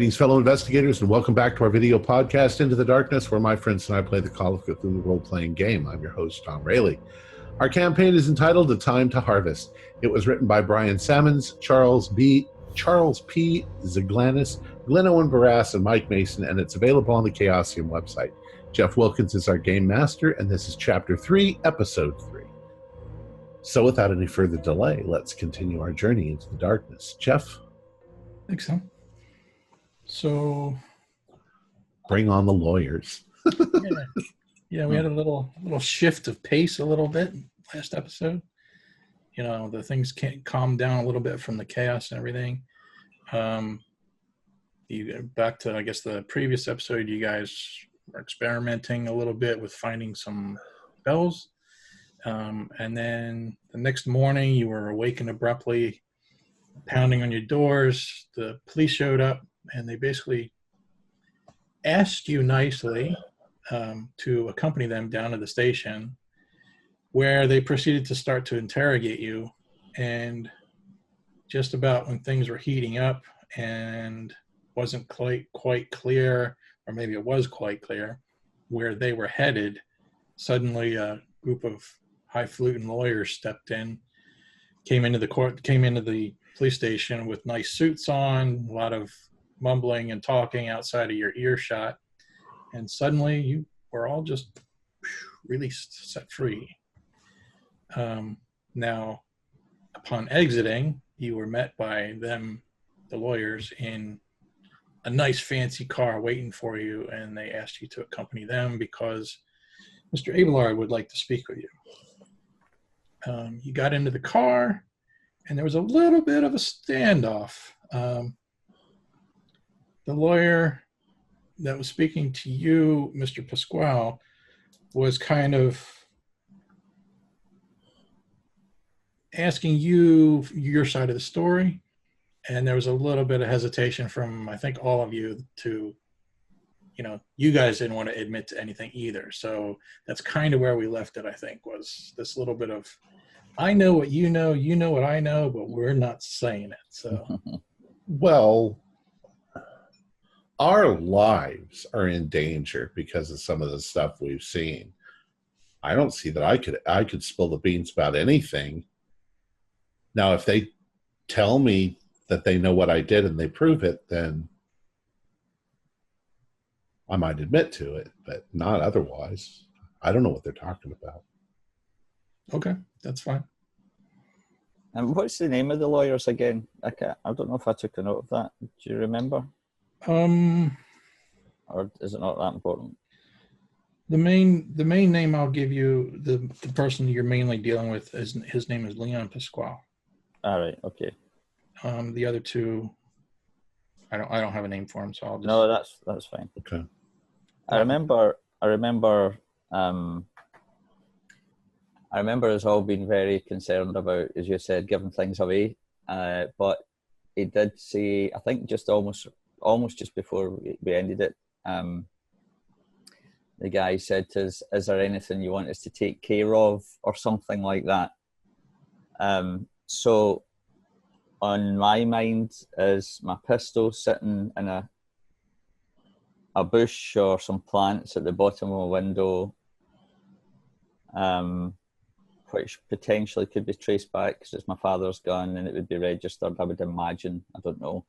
Greetings, fellow investigators, and welcome back to our video podcast, Into the Darkness, where my friends and I play the Call of Cthulhu role-playing game. I'm your host, Tom Rayleigh. Our campaign is entitled A Time to Harvest. It was written by Brian Sammons, Charles P. Zaglanis, Glenn Owen Barras, and Mike Mason, and it's available on the Chaosium website. Jeff Wilkins is our game master, and this is Chapter 3, Episode 3. So without any further delay, let's continue our journey into the darkness. Jeff? I think so. So, bring on the lawyers. yeah, we had a little shift of pace a little bit last episode. You know, the things can't calm down a little bit from the chaos and everything. You back to, I guess, the previous episode, you guys were experimenting a little bit with finding some bells. And then the next morning, you were awakened abruptly, pounding on your doors. The police showed up, and they basically asked you nicely to accompany them down to the station, where they proceeded to start to interrogate you. And just about when things were heating up and wasn't quite clear, or maybe it was quite clear, where they were headed, suddenly a group of highfalutin lawyers stepped in, came into the police station with nice suits on, a lot of mumbling and talking outside of your earshot, and suddenly you were all just released, set free. Now, upon exiting, you were met by them, the lawyers, in a nice fancy car waiting for you, and they asked you to accompany them because Mr. Abelard would like to speak with you. You got into the car, and there was a little bit of a standoff. The lawyer that was speaking to you, Mr. Pasquale, was kind of asking you your side of the story, and there was a little bit of hesitation from, I think, all of you to, you know, you guys didn't want to admit to anything either. So that's kind of where we left it, I think, was this little bit of, I know what you know what I know, but we're not saying it. So, well, our lives are in danger because of some of the stuff we've seen. I don't see that I could spill the beans about anything. Now, if they tell me that they know what I did and they prove it, then I might admit to it, but not otherwise. I don't know what they're talking about. Okay, that's fine. And what's the name of the lawyers again? I don't know if I took a note of that. Do you remember? Or is it not that important? The main name I'll give you, the person you're mainly dealing with, his name is Leon Pasquale. All right. Okay. The other two, I don't have a name for him, so I'll just. No, that's fine. Okay. I remember us all being very concerned about, as you said, giving things away. But he did say, I think just almost just before we ended it, the guy said to us, "Is there anything you want us to take care of?" or something like that. So on my mind is my pistol sitting in a bush or some plants at the bottom of a window, which potentially could be traced back because it's my father's gun and it would be registered, I would imagine. I don't know.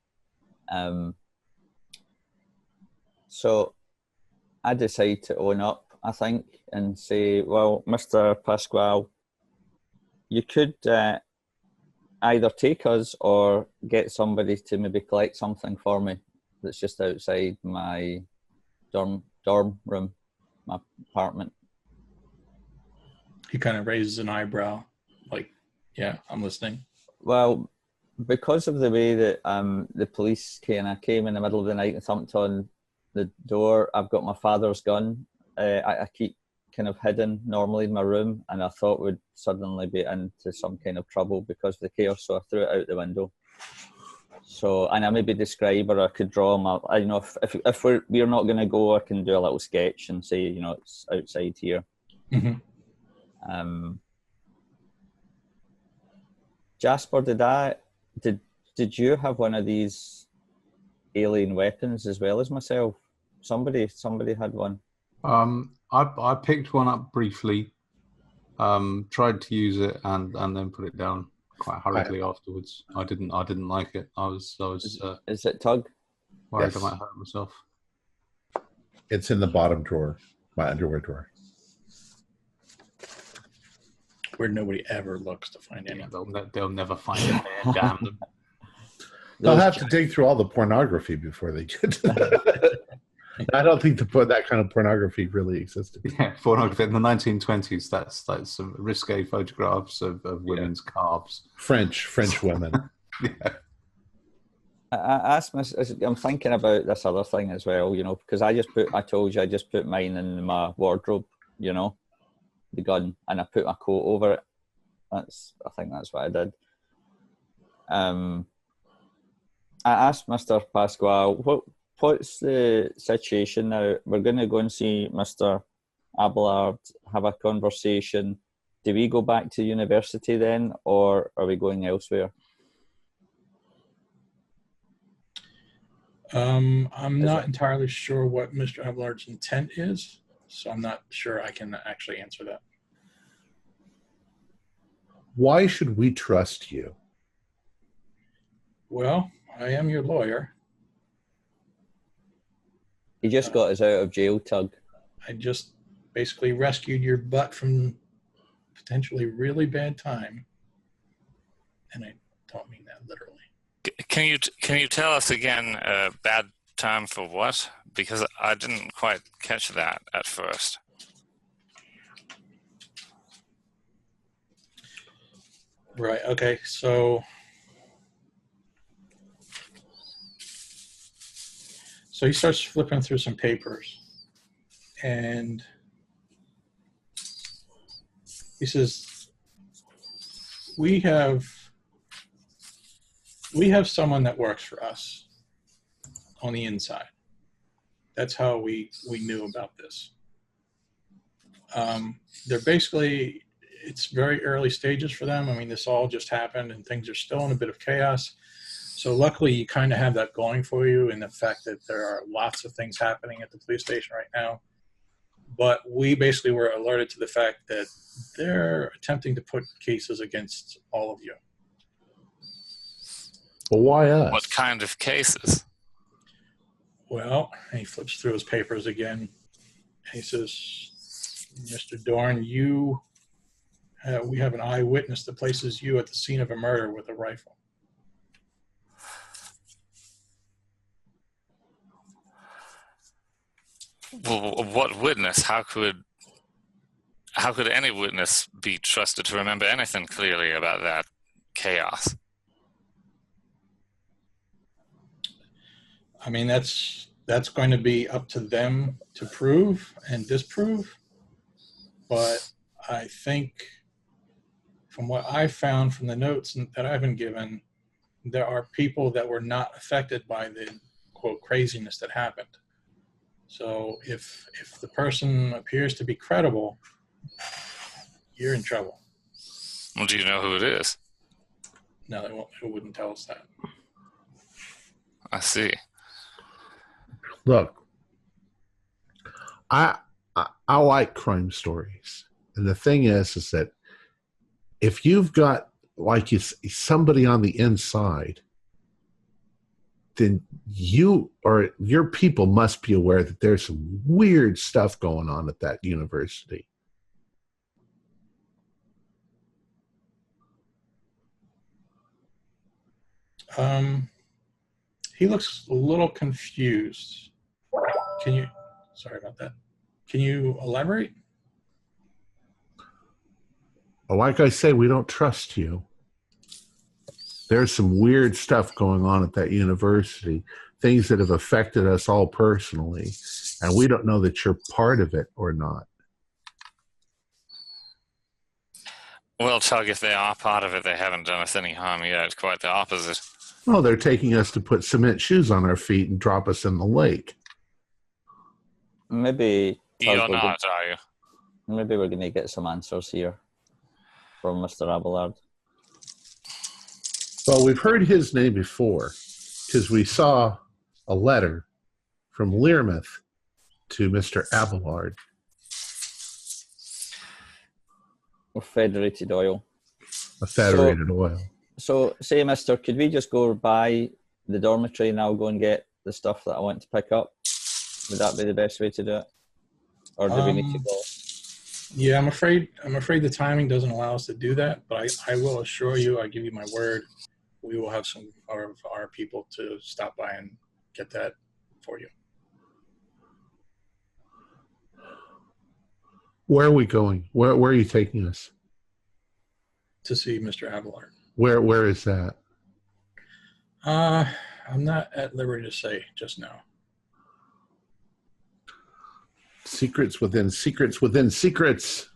So I decide to own up, I think, and say, well, Mr. Pasquale, you could either take us or get somebody to maybe collect something for me that's just outside my dorm room, my apartment. He kind of raises an eyebrow, like, yeah, I'm listening. Well, because of the way that the police kind of came in the middle of the night and thumped on the door, I've got my father's gun. I keep kind of hidden normally in my room, and I thought we'd suddenly be into some kind of trouble because of the chaos, so I threw it out the window. So, and I maybe describe, or I could draw my, I don't know, if we're not going to go, I can do a little sketch and say, you know, it's outside here. Mm-hmm. Jasper, did you have one of these alien weapons as well as myself. Somebody had one. I picked one up briefly, tried to use it, and then put it down quite hurriedly afterwards. I didn't like it. I was Is it Tug? worried Yes. I might hurt myself. It's in the bottom drawer, my underwear drawer. Where nobody ever looks to find Yeah, anything. they'll never find it there. Damn them. They'll have to dig through all the pornography before they get to that. I don't think that kind of pornography really existed. Yeah, pornography in the 1920s. That's some risque photographs of women's calves. French women. Yeah. I asked I'm thinking about this other thing as well, you know, because I told you I just put mine in my wardrobe, you know, the gun, and I put my coat over it. I think that's what I did. I asked Mr. Pasquale, what's the situation now? We're going to go and see Mr. Abelard, have a conversation. Do we go back to university then, or are we going elsewhere? I'm not entirely sure what Mr. Abelard's intent is, so I'm not sure I can actually answer that. Why should we trust you? Well, I am your lawyer. He just got us out of jail, Tug. I just basically rescued your butt from potentially really bad time. And I don't mean that literally. Can you tell us again, bad time for what? Because I didn't quite catch that at first. Right, okay, so he starts flipping through some papers, and he says, we have someone that works for us on the inside. That's how we knew about this. They're basically, it's very early stages for them. I mean, this all just happened and things are still in a bit of chaos. So luckily you kind of have that going for you in the fact that there are lots of things happening at the police station right now. But we basically were alerted to the fact that they're attempting to put cases against all of you. Well, why us? What kind of cases? Well, and he flips through his papers again. And he says, Mr. Dorn, we have an eyewitness that places you at the scene of a murder with a rifle. Well, what witness? How could any witness be trusted to remember anything clearly about that chaos? I mean, that's going to be up to them to prove and disprove. But I think from what I found from the notes that I've been given, there are people that were not affected by the, quote, craziness that happened. So if the person appears to be credible, you're in trouble. Well, do you know who it is? No, they wouldn't tell us that. I see. Look, I like crime stories, and the thing is that if you've got somebody on the inside, then you or your people must be aware that there's some weird stuff going on at that university. He looks a little confused. Sorry about that. Can you elaborate? Well, like I say, we don't trust you. There's some weird stuff going on at that university, things that have affected us all personally, and we don't know that you're part of it or not. Well, Tug, if they are part of it, they haven't done us any harm yet. It's quite the opposite. Oh, they're taking us to put cement shoes on our feet and drop us in the lake. Maybe You're not, are you? Maybe we're going to get some answers here from Mr. Abelard. Well, we've heard his name before because we saw a letter from Learmouth to Mr. Abelard. Of federated oil. A federated oil. So, say, mister, could we just go by the dormitory and I'll go and get the stuff that I want to pick up? Would that be the best way to do it? Or do we need to go? Yeah, I'm afraid the timing doesn't allow us to do that, but I will assure you, I give you my word, we will have some of our people to stop by and get that for you. Where are we going? Where are you taking us? To see Mr. Abelard. Where is that? I'm not at liberty to say just now. Secrets within secrets within secrets.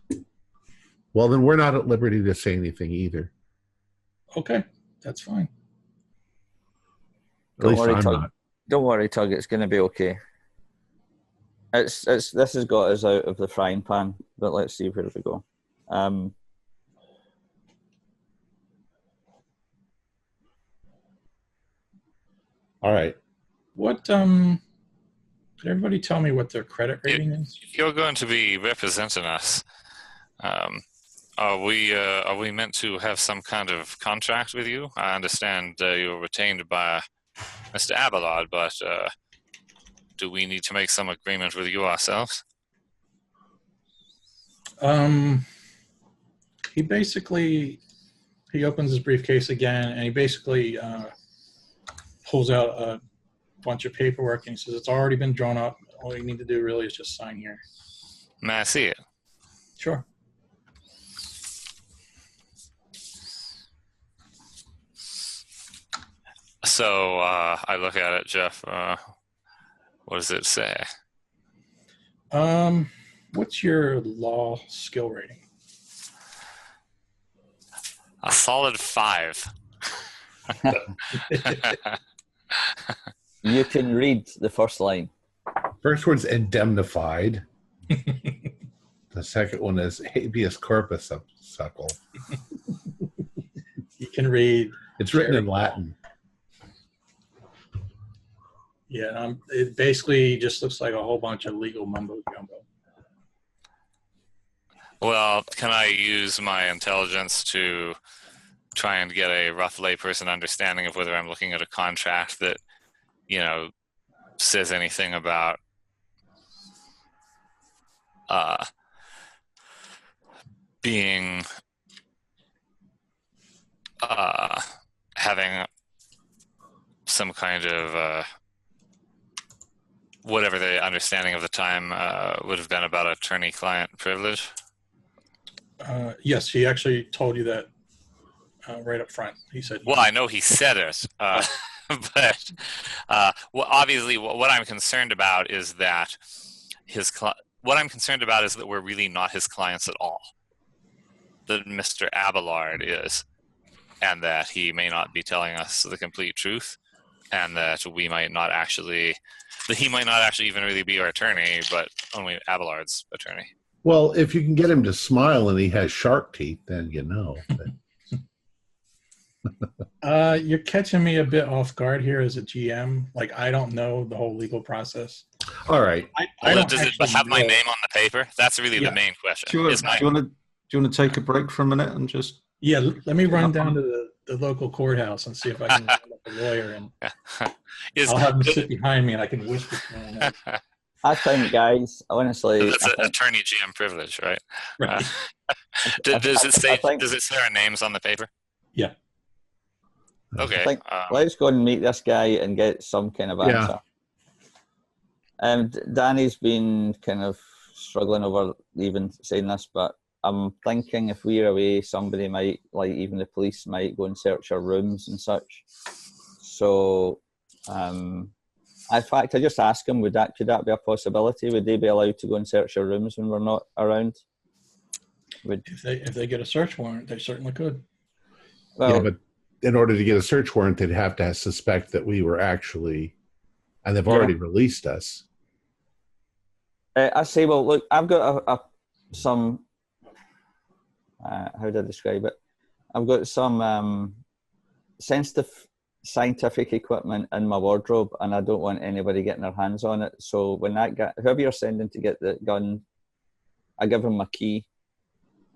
Well, then we're not at liberty to say anything either. Okay, that's fine. At least I'm not. Don't worry, Tug. It's going to be okay. This has got us out of the frying pan, but let's see where we go. All right. What could everybody tell me what their credit rating is? If you're going to be representing us, are we meant to have some kind of contract with you? I understand you're retained by Mr. Abelard, but do we need to make some agreement with you ourselves? He opens his briefcase again, and he basically pulls out a bunch of paperwork, and he says, it's already been drawn up. All you need to do really is just sign here. May I see it? Sure. So I look at it, Jeff. What does it say? What's your law skill rating? A solid 5. You can read the first line. First one's indemnified. The second one is habeas corpus suckle. You can read. It's written in Latin. Yeah, it basically just looks like a whole bunch of legal mumbo jumbo. Well, can I use my intelligence to try and get a rough layperson understanding of whether I'm looking at a contract that, says anything about being having some kind of whatever the understanding of the time would have been about attorney-client privilege? Yes, he actually told you that right up front. He said. Well, I know he said it, but obviously, what I'm concerned about is that we're really not his clients at all. That Mr. Abelard is, and that he may not be telling us the complete truth, and that he might not actually even really be our attorney, but only Abelard's attorney. Well, if you can get him to smile and he has shark teeth, then you know. You're catching me a bit off guard here as a GM. Like, I don't know the whole legal process. All right. Does it have my name on the paper? That's really the main question. Do you want to take a break for a minute and just... Yeah, let me run down to the local courthouse and see if I can get a lawyer, and I'll have him sit behind me and I can whisper to him. I think, guys, honestly... That's an attorney GM privilege, right? Right. Does it say our names on the paper? Yeah. Okay. I think, let's go and meet this guy and get some kind of answer. Danny's been kind of struggling over even saying this, but I'm thinking if we're away, somebody might, like even the police might go and search our rooms and such. So, in fact, I just asked him, could that be a possibility? Would they be allowed to go and search our rooms when we're not around? If they get a search warrant, they certainly could. Well, yeah, but in order to get a search warrant, they'd have to suspect that we were actually, and they've already released us. I say, well, look, I've got some. How do I describe it? I've got some sensitive scientific equipment in my wardrobe, and I don't want anybody getting their hands on it. So when that guy, whoever you're sending to get the gun, I give him my key,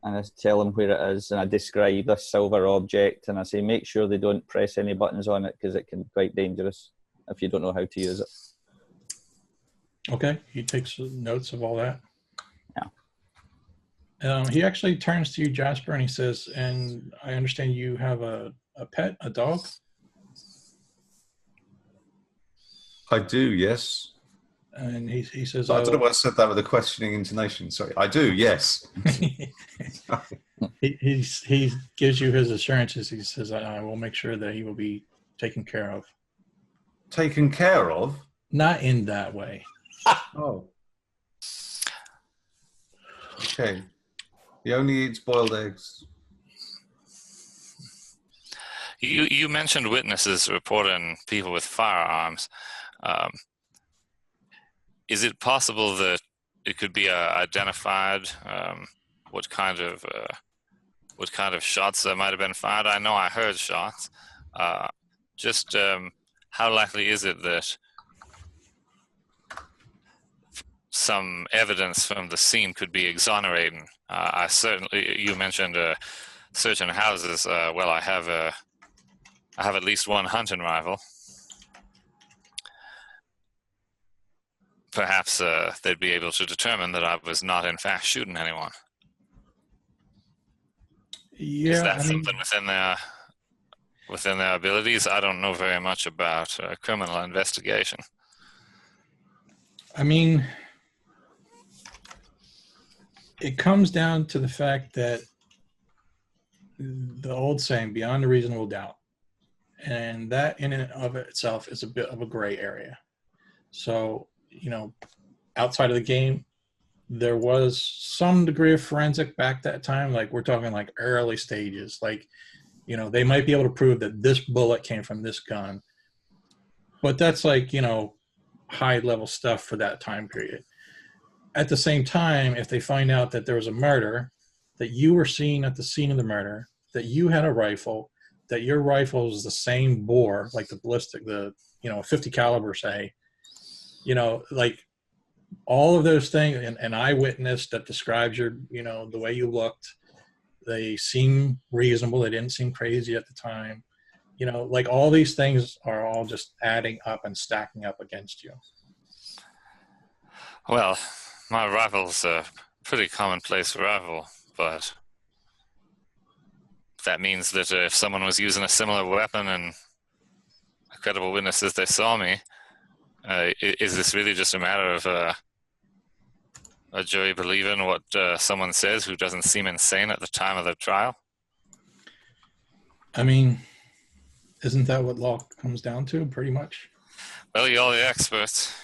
and I tell him where it is, and I describe this silver object, and I say, make sure they don't press any buttons on it because it can be quite dangerous if you don't know how to use it. Okay, he takes notes of all that. Yeah. He actually turns to you, Jasper, and he says, and I understand you have a pet, a dog? I do, yes. And he says, I don't know why I said that with a questioning intonation. Sorry. I do, yes. he gives you his assurances. He says, I will make sure that he will be taken care of. Taken care of? Not in that way. Oh. Okay. He only eats boiled eggs. You mentioned witnesses reporting people with firearms. Is it possible that it could be identified what kind of shots that might have been fired? I know I heard shots. Just how likely is it that some evidence from the scene could be exonerating? I certainly. You mentioned searching houses. Well, I have at least one hunting rifle. Perhaps they'd be able to determine that I was not in fact shooting anyone. Yeah, is that something within their abilities? I don't know very much about criminal investigation. I mean, it comes down to the fact that the old saying, beyond a reasonable doubt, and that in and of itself is a bit of a gray area. So, outside of the game, there was some degree of forensic back that time. Like, we're talking like early stages. Like, they might be able to prove that this bullet came from this gun. But that's like, high level stuff for that time period. At the same time, if they find out that there was a murder, that you were seen at the scene of the murder, that you had a rifle, that your rifle was the same bore, like the ballistic, 50 caliber, say, like all of those things, an eyewitness that describes your, the way you looked, they seem reasonable. They didn't seem crazy at the time. Like all these things are all just adding up and stacking up against you. Well, my rifle's a pretty commonplace rifle, but that means that if someone was using a similar weapon and a credible witness says they saw me, is this really just a matter of a jury believing what someone says who doesn't seem insane at the time of the trial? I mean, isn't that what law comes down to, pretty much? Well, you're the experts.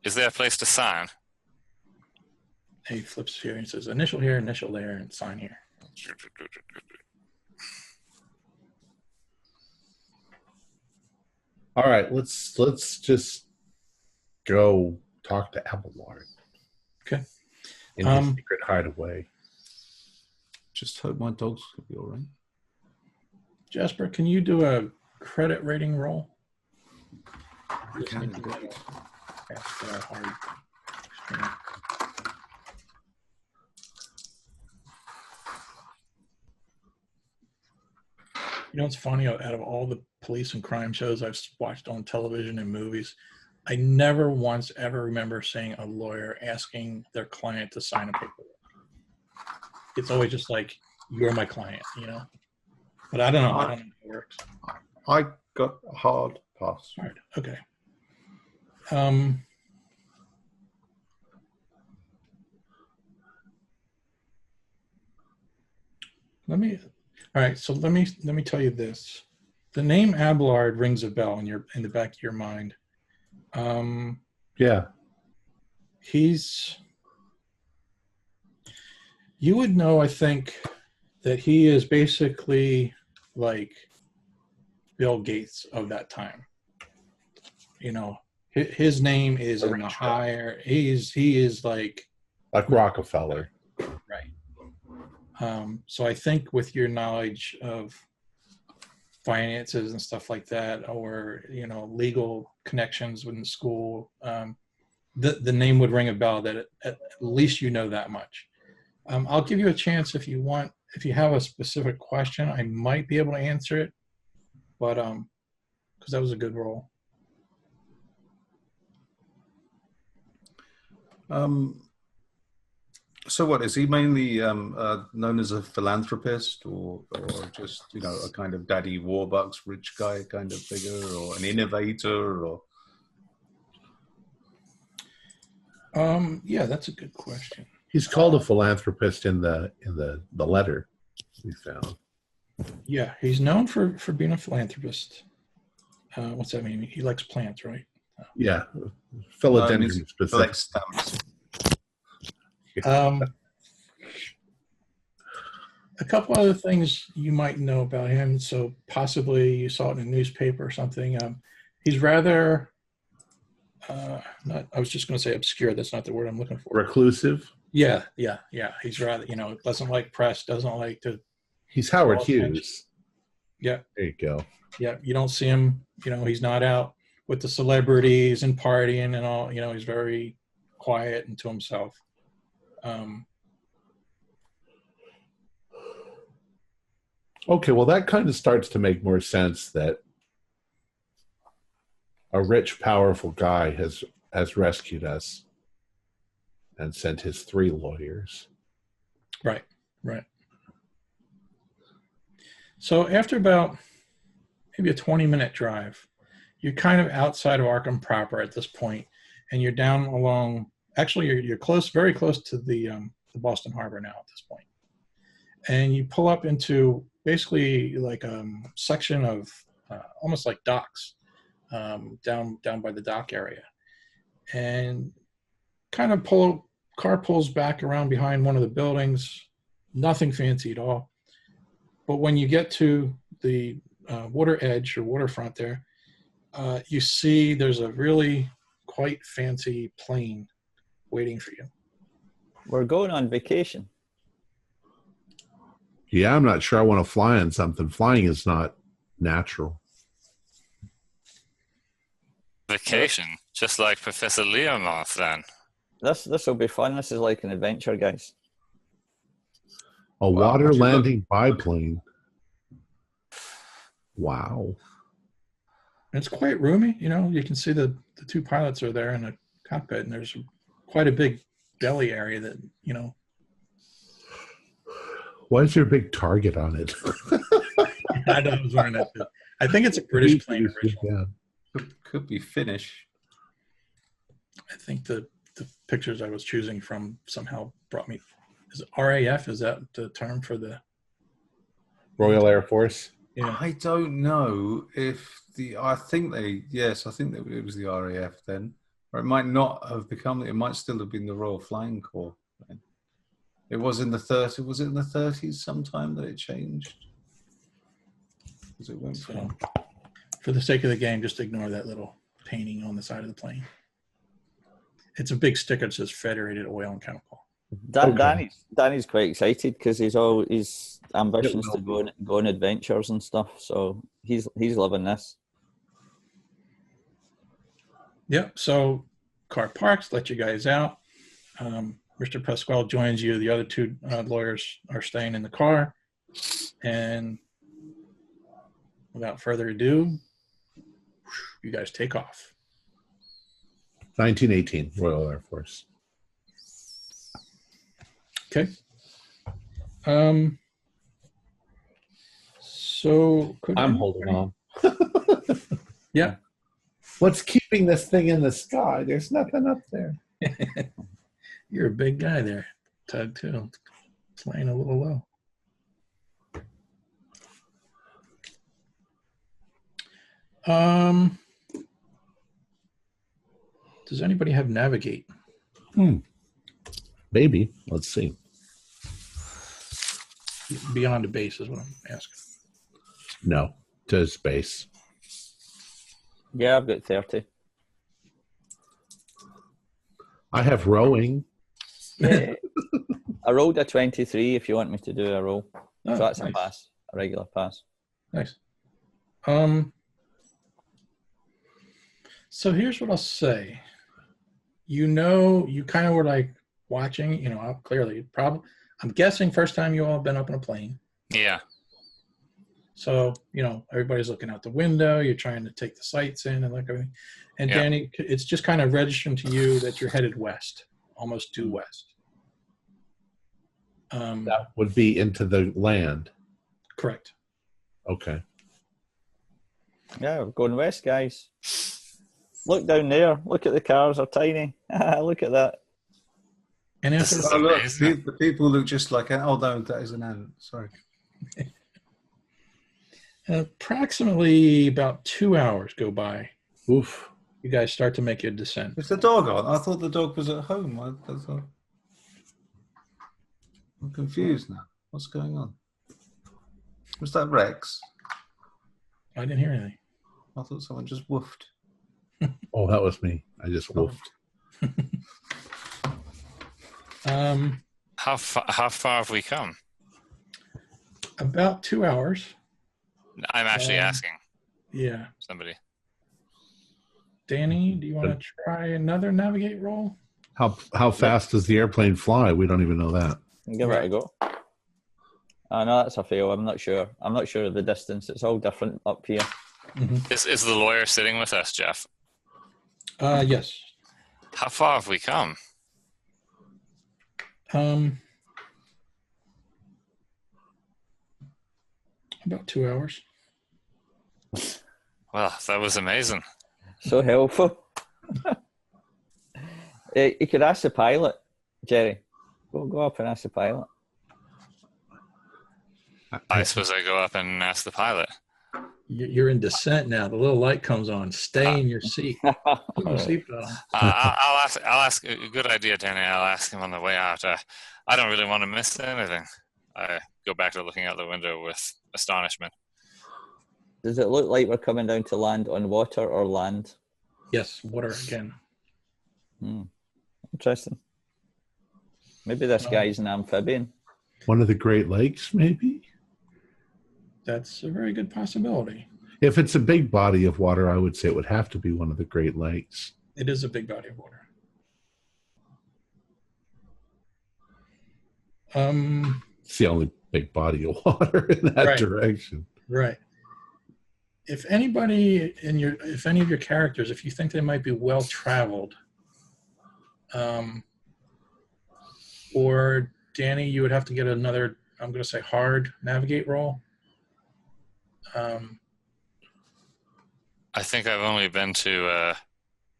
Is there a place to sign? He flips here and says, initial here, initial there, and sign here. All right, let's just go talk to Abelard. Okay. In his secret hideaway. Just hope my dogs will be all right. Jasper, can you do a credit rating roll? I can. It's funny, out of all the police and crime shows I've watched on television and movies, I never once ever remember seeing a lawyer asking their client to sign a paperwork. It's always just like, you're my client, But I don't know how it works. I got a hard pass. All right, okay. Let me tell you this. The name Abelard rings a bell in the back of your mind. Yeah. You would know, I think, that he is basically like Bill Gates of that time. His name is in the higher. He is like Rockefeller. Right. So I think with your knowledge of finances and stuff like that, or legal connections within the school, the name would ring a bell. That at least you know that much. I'll give you a chance if you want. If you have a specific question, I might be able to answer it, but because that was a good roll. So what, is he mainly known as a philanthropist or just, a kind of daddy warbucks rich guy kind of figure, or an innovator, or? Yeah, that's a good question. He's called a philanthropist in the letter we found. Yeah, he's known for being a philanthropist. What's that mean? He likes plants, right? Yeah, philodendron specific. Stamps. A couple other things you might know about him. So possibly you saw it in a newspaper or something. He's rather, I was just going to say obscure. That's not the word I'm looking for. Reclusive? Yeah. He's rather, doesn't like press, doesn't like to. He's Howard Hughes. Yeah. There you go. Yeah, you don't see him, he's not out with the celebrities and partying and all, he's very quiet and to himself. Okay, well, that kind of starts to make more sense that a rich, powerful guy has rescued us and sent his 3 lawyers. Right. So after about maybe a 20-minute drive, you're kind of outside of Arkham proper at this point, and you're down along. Actually, you're close, very close to the Boston Harbor now at this point, and you pull up into basically like a section of almost like docks down by the dock area, and kind of car pulls back around behind one of the buildings. Nothing fancy at all, but when you get to the water edge or waterfront there, you see there's a really quite fancy plane waiting for you. We're going on vacation. Yeah, I'm not sure I want to fly on something. Flying is not natural. Vacation, just like Professor Learmonth then. This will be fun. This is like an adventure, guys. A water landing biplane. Wow. It's quite roomy. You can see the 2 pilots are there in the cockpit, and there's quite a big belly area that, Why is there a big target on it? I know, I was wondering that too. I think it's a British plane originally. Yeah. Could be Finnish. I think the pictures I was choosing from somehow brought me. Is it RAF? Is that the term for the Royal Air Force? Yeah. I don't know if I think that it was the RAF then. Or it might not have become, it might still have been the Royal Flying Corps then. It was in the 30s. Was it in the 30s sometime that it changed? Because it went from. For the sake of the game, just ignore that little painting on the side of the plane. It's a big sticker that says Federated Oil and Chemical. Danny's quite excited because he's always ambitions to go on adventures and stuff. So he's loving this. Yep. So car parks, let you guys out. Mr. Pasquale joins you. The other 2 lawyers are staying in the car. And without further ado, you guys take off. 1918, Royal Air Force. Okay. So I'm holding on. Yeah. What's keeping this thing in the sky? There's nothing up there. You're a big guy there, Tug, too. Flying a little low. Does anybody have navigate? Maybe. Let's see. Beyond the base is what I'm asking. No, to space. Yeah, I've got 30. I have rowing. Yeah. I rolled a 23 if you want me to do a roll. Oh, So that's nice. a pass, a regular pass. Nice. So here's what I'll say. You kind of were like watching, up clearly. I'm guessing first time you all have been up in a plane. Yeah. So, everybody's looking out the window. You're trying to take the sights in and look everything. And Yeah. Danny, it's just kind of registering to you that you're headed west, almost due west. That would be into the land. Correct. Okay. Yeah, we're going west, guys. Look down there. Look at the cars. They're tiny. Look at that. And after This is Oh, look, amazing. the people look just like an. Oh, no, that is an ant. Sorry. approximately about 2 hours go by, Oof. you guys start to make your descent. Is the dog on? I thought the dog was at home. I'm confused now. What's going on? Was that Rex? I didn't hear anything. I thought someone just woofed. Oh, that was me. I just woofed. How far have we come? About 2 hours. I'm actually asking Yeah. somebody. Danny, do you want to try another navigate roll? How fast does the airplane fly? We don't even know that. Give it a go. Oh, no, that's a fail. I'm not sure. I'm not sure of the distance. It's all different up here. Is the lawyer sitting with us, Jeff? Yes. How far have we come? About 2 hours. Well, that was amazing. So helpful. You could ask the pilot, Jerry. Go up and ask the pilot. I suppose I go up and ask the pilot. You're in descent now. The little light comes on. Stay in your seat. Put your seatbelt on. I'll ask. A good idea, Danny. I'll ask him on the way out. I don't really want to miss anything. I go back to looking out the window with astonishment. Does it look like we're coming down to land on water or land? Yes, water again. Interesting. Maybe this guy's an amphibian. One of the Great Lakes, maybe? That's a very good possibility. If it's a big body of water, I would say it would have to be one of the Great Lakes. It is a big body of water. It's the only big body of water in that direction. Right. If anybody if any of your characters, if you think they might be well traveled, or Danny, you would have to get another, I'm going to say hard navigate roll. I think I've only been to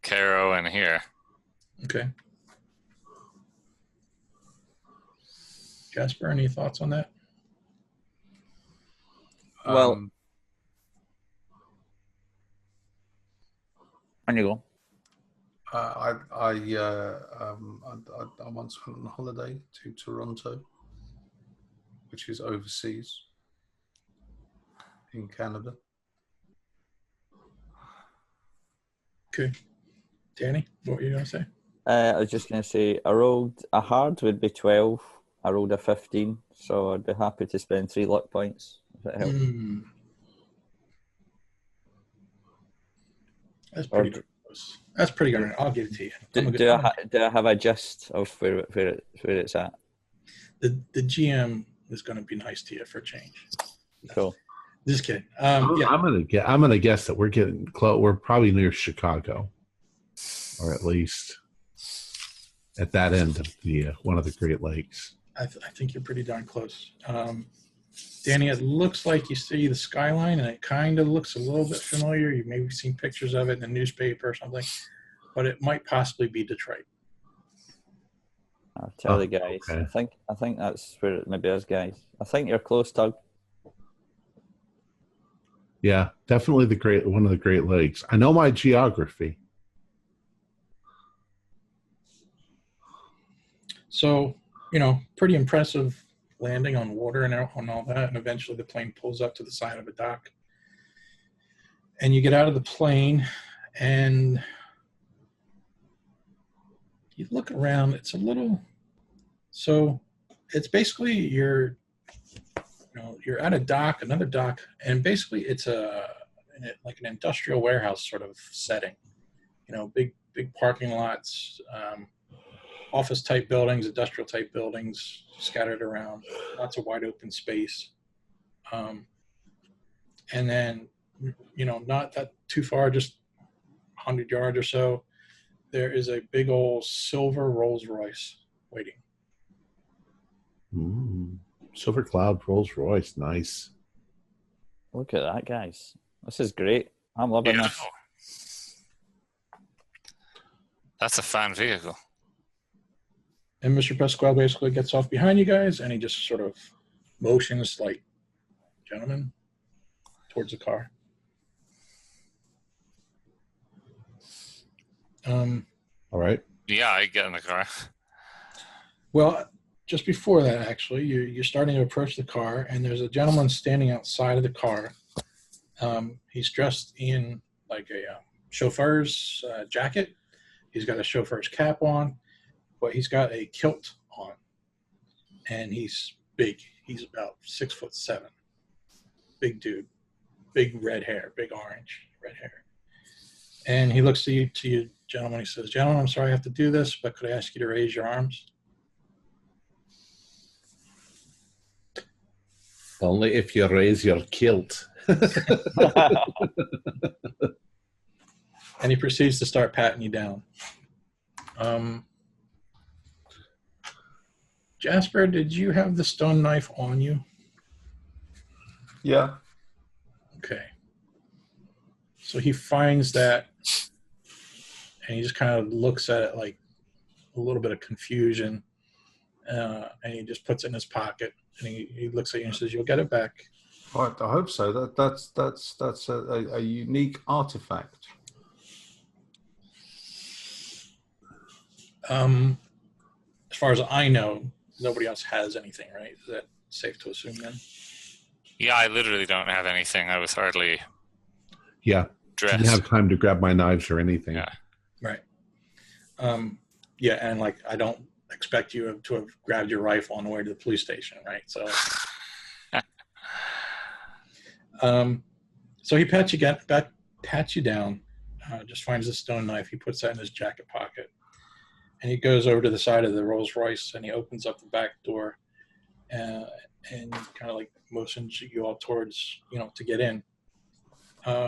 Cairo and here. Okay. Jasper, any thoughts on that? Well, on you go. I once went on holiday to Toronto, which is overseas in Canada. Okay. Danny, what were you going to say? I was just going to say a hard would be 12. I rolled a 15, so I'd be happy to spend 3 luck points if it helps. That's pretty good. That's pretty good. I'll give it to you. Do I have a gist of where it's at? The GM is going to be nice to you for a change. Cool. Just kidding. I'm gonna guess that we're getting close. We're probably near Chicago, or at least at that end of the one of the Great Lakes. I think you're pretty darn close. Danny, it looks like you see the skyline, and it kind of looks a little bit familiar. You've maybe seen pictures of it in the newspaper or something, but it might possibly be Detroit. I'll tell the guys. Okay. I think that's where it maybe is, guys. I think you're close, Doug. Yeah, definitely one of the Great Lakes. I know my geography. So, pretty impressive landing on water and on all that, and eventually the plane pulls up to the side of a dock. And you get out of the plane, and you look around. It's basically you're at a dock, another dock, and basically it's a in it like an industrial warehouse sort of setting. You know, big parking lots, office type buildings, industrial type buildings scattered around, lots of wide open space. And then, you know, not that too far, just 100 yards or so, there is a big old silver Rolls Royce waiting. Silver Cloud Rolls Royce, nice. Look at that, guys. This is great. I'm loving this. Beautiful. That's a fine vehicle. And Mr. Pasquale basically gets off behind you guys, and he just sort of motions like, gentlemen, towards the car. All right. Yeah, I get in the car. Well, just before that, actually, you're starting to approach the car, and there's a gentleman standing outside of the car. He's dressed in like a chauffeur's jacket. He's got a chauffeur's cap on, but he's got a kilt on, and he's big. He's about 6'7", big dude, big red hair, big orange red hair. And he looks to you, gentlemen. He says, "Gentlemen, I'm sorry I have to do this, but could I ask you to raise your arms?" Only if you raise your kilt. And he proceeds to start patting you down. Jasper, did you have the stone knife on you? Yeah. Okay. So he finds that, and he just kind of looks at it like a little bit of confusion, and he just puts it in his pocket, and he looks at you and says, "You'll get it back." I hope so. That's a unique artifact. As far as I know, nobody else has anything, right? Is that safe to assume then? Yeah, I literally don't have anything. I was hardly Yeah. dressed. Didn't have time to grab my knives or anything. Yeah. Right. Yeah, and like I don't expect you to have grabbed your rifle on the way to the police station, right? So, so he pats you down, just finds the stone knife. He puts that in his jacket pocket, and he goes over to the side of the Rolls Royce, and he opens up the back door, and kind of like motions you all towards, to get in.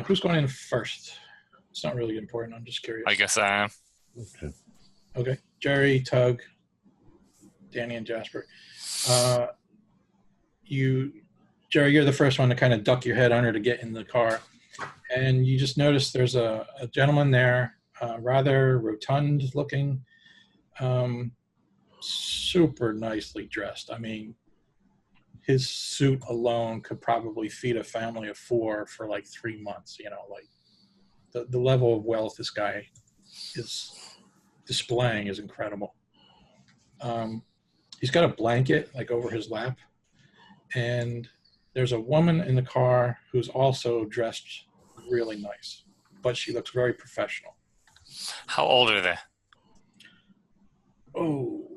Who's going in first? It's not really important. I'm just curious. I guess I am. Okay. Jerry, Tug, Danny, and Jasper. Jerry, you're the first one to kind of duck your head under to get in the car. And you just notice there's a gentleman there, rather rotund looking, super nicely dressed. I mean, his suit alone could probably feed a family of 4 for like 3 months, like the level of wealth this guy is displaying is incredible. He's got a blanket like over his lap, and there's a woman in the car who's also dressed really nice, but she looks very professional. How old are they? Oh.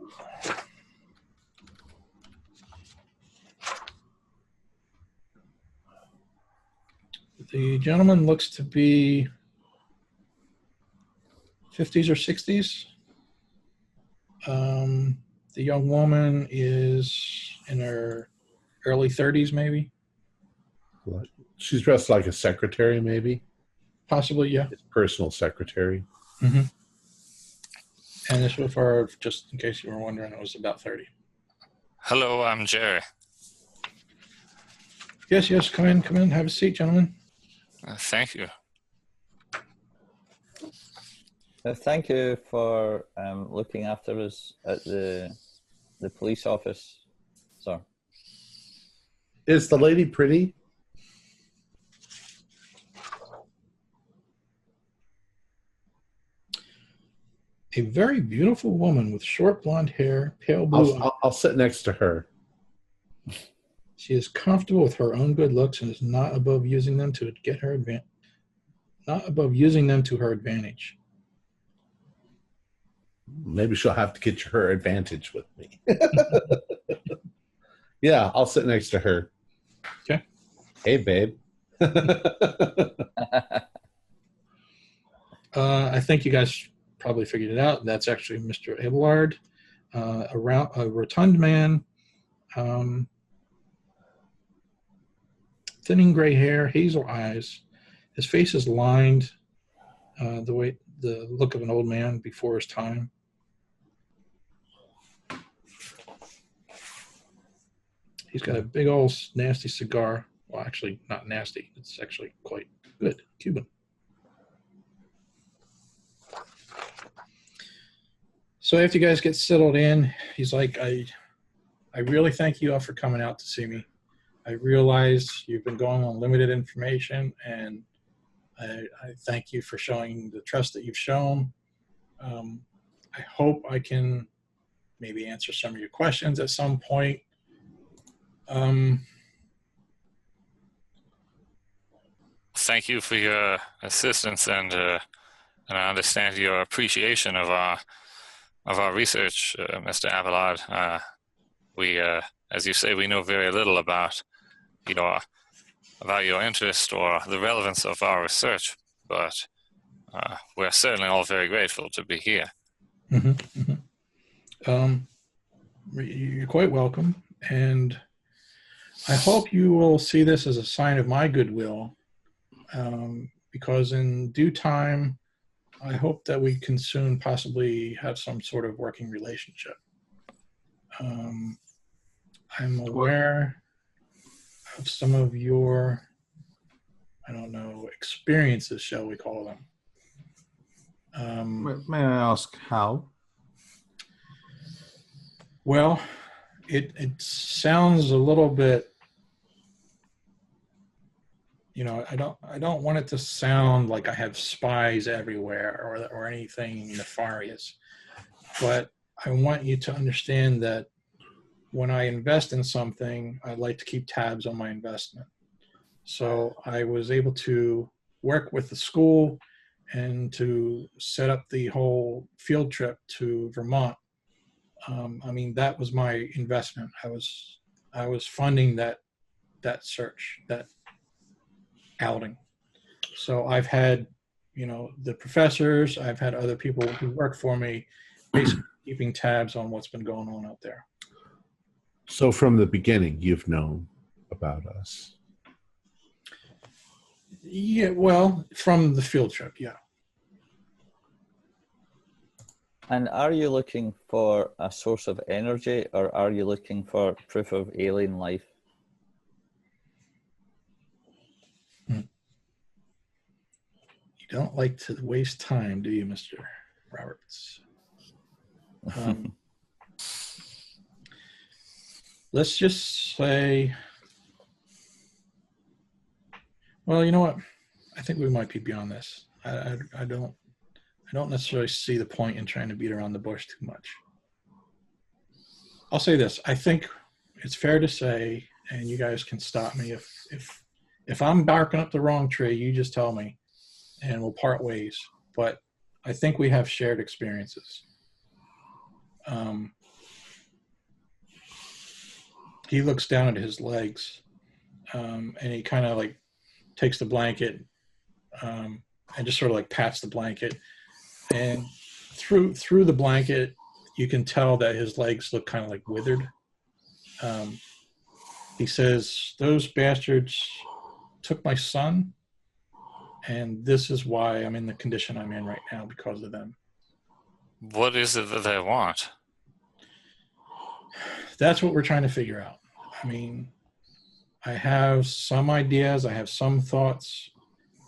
The gentleman looks to be 50s or 60s. The young woman is in her early 30s, maybe. What? She's dressed like a secretary, maybe? Possibly, yeah. His personal secretary. Mm-hmm. And this was for, just in case you were wondering, it was about 30. Hello, I'm Jerry. Yes, come in. Have a seat, gentlemen. Thank you. Thank you for looking after us at the police office, sir. Is the lady pretty? A very beautiful woman with short blonde hair, pale blue eyes. I'll sit next to her. She is comfortable with her own good looks and is not above using them to her advantage. Maybe she'll have to get her advantage with me. Yeah, I'll sit next to her. Okay. Hey, babe. I think you guys probably figured it out. That's actually Mr. Abelard, a rotund man, thinning gray hair, hazel eyes. His face is lined the look of an old man before his time. He's got a big old nasty cigar. Well, actually, not nasty. It's actually quite good. Cuban. So after you guys get settled in, he's like, I really thank you all for coming out to see me. I realize you've been going on limited information, and I thank you for showing the trust that you've shown. I hope I can maybe answer some of your questions at some point. Thank you for your assistance, and I understand your appreciation of our research, Mr. Abelard. We, as you say, we know very little about your interest or the relevance of our research, but we're certainly all very grateful to be here. Mm-hmm, mm-hmm. You're quite welcome, and I hope you will see this as a sign of my goodwill, because in due time, I hope that we can soon possibly have some sort of working relationship. I'm aware of some of your, I don't know, experiences, shall we call them. May I ask how? Well, it sounds a little bit, I don't want it to sound like I have spies everywhere or anything nefarious, but I want you to understand that when I invest in something, I like to keep tabs on my investment. So I was able to work with the school and to set up the whole field trip to Vermont. That was my investment. I was funding that search, that outing. So I've had, the professors, I've had other people who work for me, basically keeping tabs on what's been going on out there. So from the beginning, you've known about us. Yeah, well, from the field trip, yeah. And are you looking for a source of energy, or are you looking for proof of alien life? You don't like to waste time, do you, Mr. Roberts? Let's just say, well, you know what? I think we might be beyond this. I don't necessarily see the point in trying to beat around the bush too much. I'll say this. I think it's fair to say, and you guys can stop me if I'm barking up the wrong tree, you just tell me and we'll part ways. But I think we have shared experiences. He looks down at his legs, and he kind of like takes the blanket and just sort of like pats the blanket. And through the blanket, you can tell that his legs look kind of like withered. He says, "Those bastards took my son, and this is why I'm in the condition I'm in right now, because of them." What is it that they want? That's what we're trying to figure out. I have some ideas. I have some thoughts.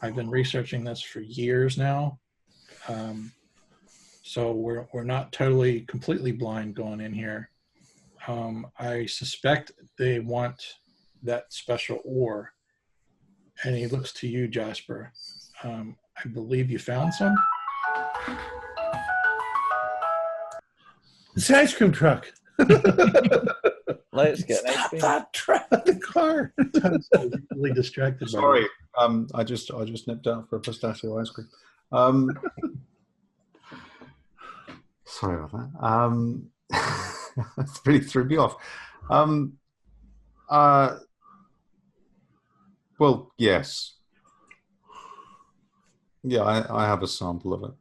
I've been researching this for years now. So we're not completely blind going in here. I suspect they want that special ore. And he looks to you, Jasper. I believe you found some? It's an ice cream truck. Let's get Stop that truck, the car. I'm really distracted. Sorry, I just nipped out for a pistachio ice cream. Sorry about that. That really threw me off. Well, yes. Yeah, I have a sample of it.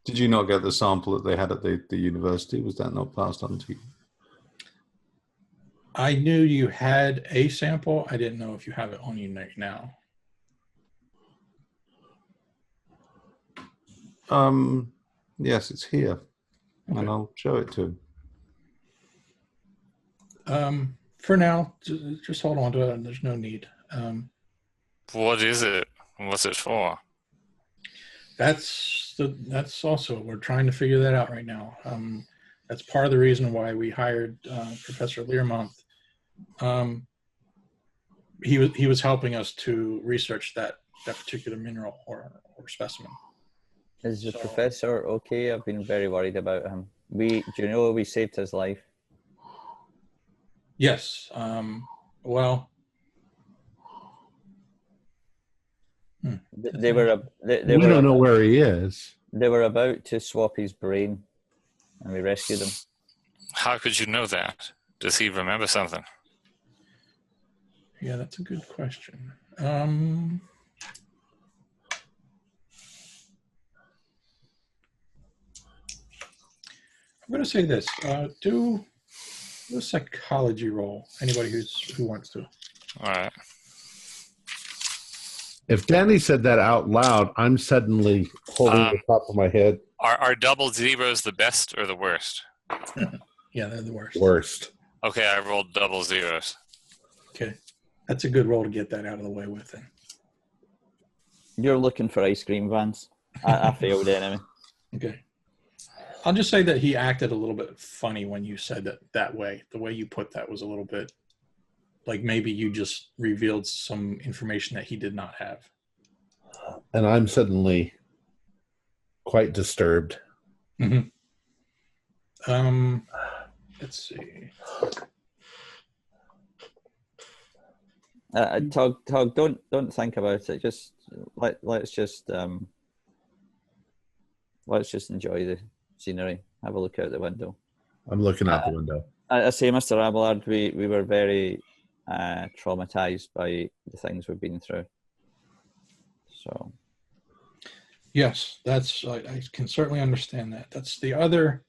Did you not get the sample that they had at the university? Was that not passed on to you? I knew you had a sample. I didn't know if you have it on you right now. Yes, it's here, Okay. and I'll show it to him. For now, just hold on to it. There's no need. What is it? What's it for? That's also, we're trying to figure that out right now. That's part of the reason why we hired Professor Learmonth. He was helping us to research that particular mineral or specimen. Is the professor okay? I've been very worried about him. Do you know we saved his life? Yes. Well. They We don't know where he is. They were about to swap his brain, and we rescued him. How could you know that? Does he remember something? Yeah, that's a good question. I'm going to say this. Do a psychology roll. Anybody who wants to. All right. If Danny said that out loud, I'm suddenly holding the top of my head. Are double zeros the best or the worst? Yeah, they're the worst. Worst. Okay, I rolled double zeros. Okay. That's a good roll to get that out of the way with. Then. You're looking for ice cream, Vance. I failed anyway. Okay. I'll just say that he acted a little bit funny when you said that way. The way you put that was a little bit like maybe you just revealed some information that he did not have. And I'm suddenly quite disturbed. Mm-hmm. Let's see. Tug, don't think about it. Just let's just enjoy the scenery. Have a look out the window. I'm looking out the window. I say, Mr. Abelard, we were very traumatized by the things we've been through. So, yes, I can certainly understand that. That's the other,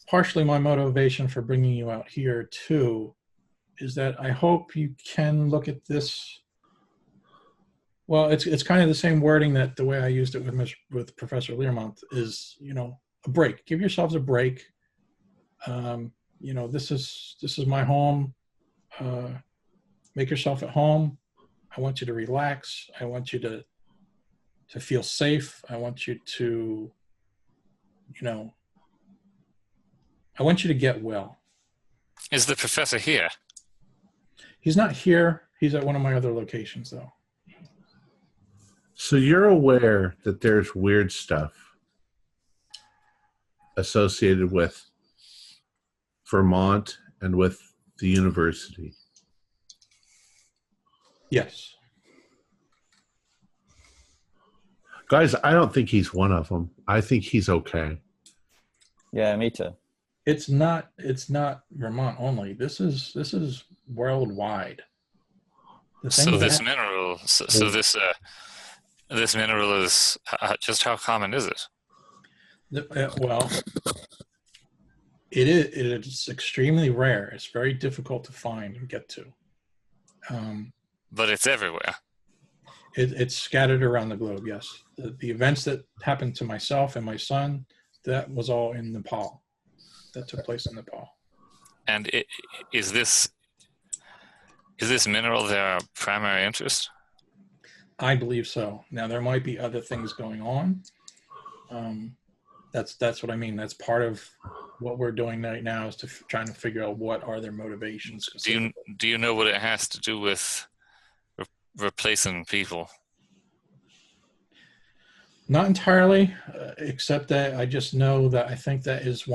partially my motivation for bringing you out here too, is that I hope you can look at this. Well, it's kind of the same wording that the way I used it with Professor Learmonth is, a break. Give yourselves a break. This is my home. Make yourself at home. I want you to relax. I want you to feel safe. I want you to, I want you to get well. Is the professor here? He's not here. He's at one of my other locations, though. So you're aware that there's weird stuff associated with Vermont and with the university? Yes. Guys, I don't think he's one of them. I think he's okay. Yeah, me too. It's not Vermont only. This is worldwide. So this mineral, this mineral is just how common is it? Well, it's extremely rare. It's very difficult to find and get to. But it's everywhere. It's scattered around the globe. Yes, the events that happened to myself and my son, that was all in Nepal. That took place in Nepal. And is this mineral their primary interest? I believe so. Now there might be other things going on. That's what I mean. That's part of what we're doing right now is trying to figure out what are their motivations. Do you know what it has to do with replacing people? Not entirely, except that I just know that I think that is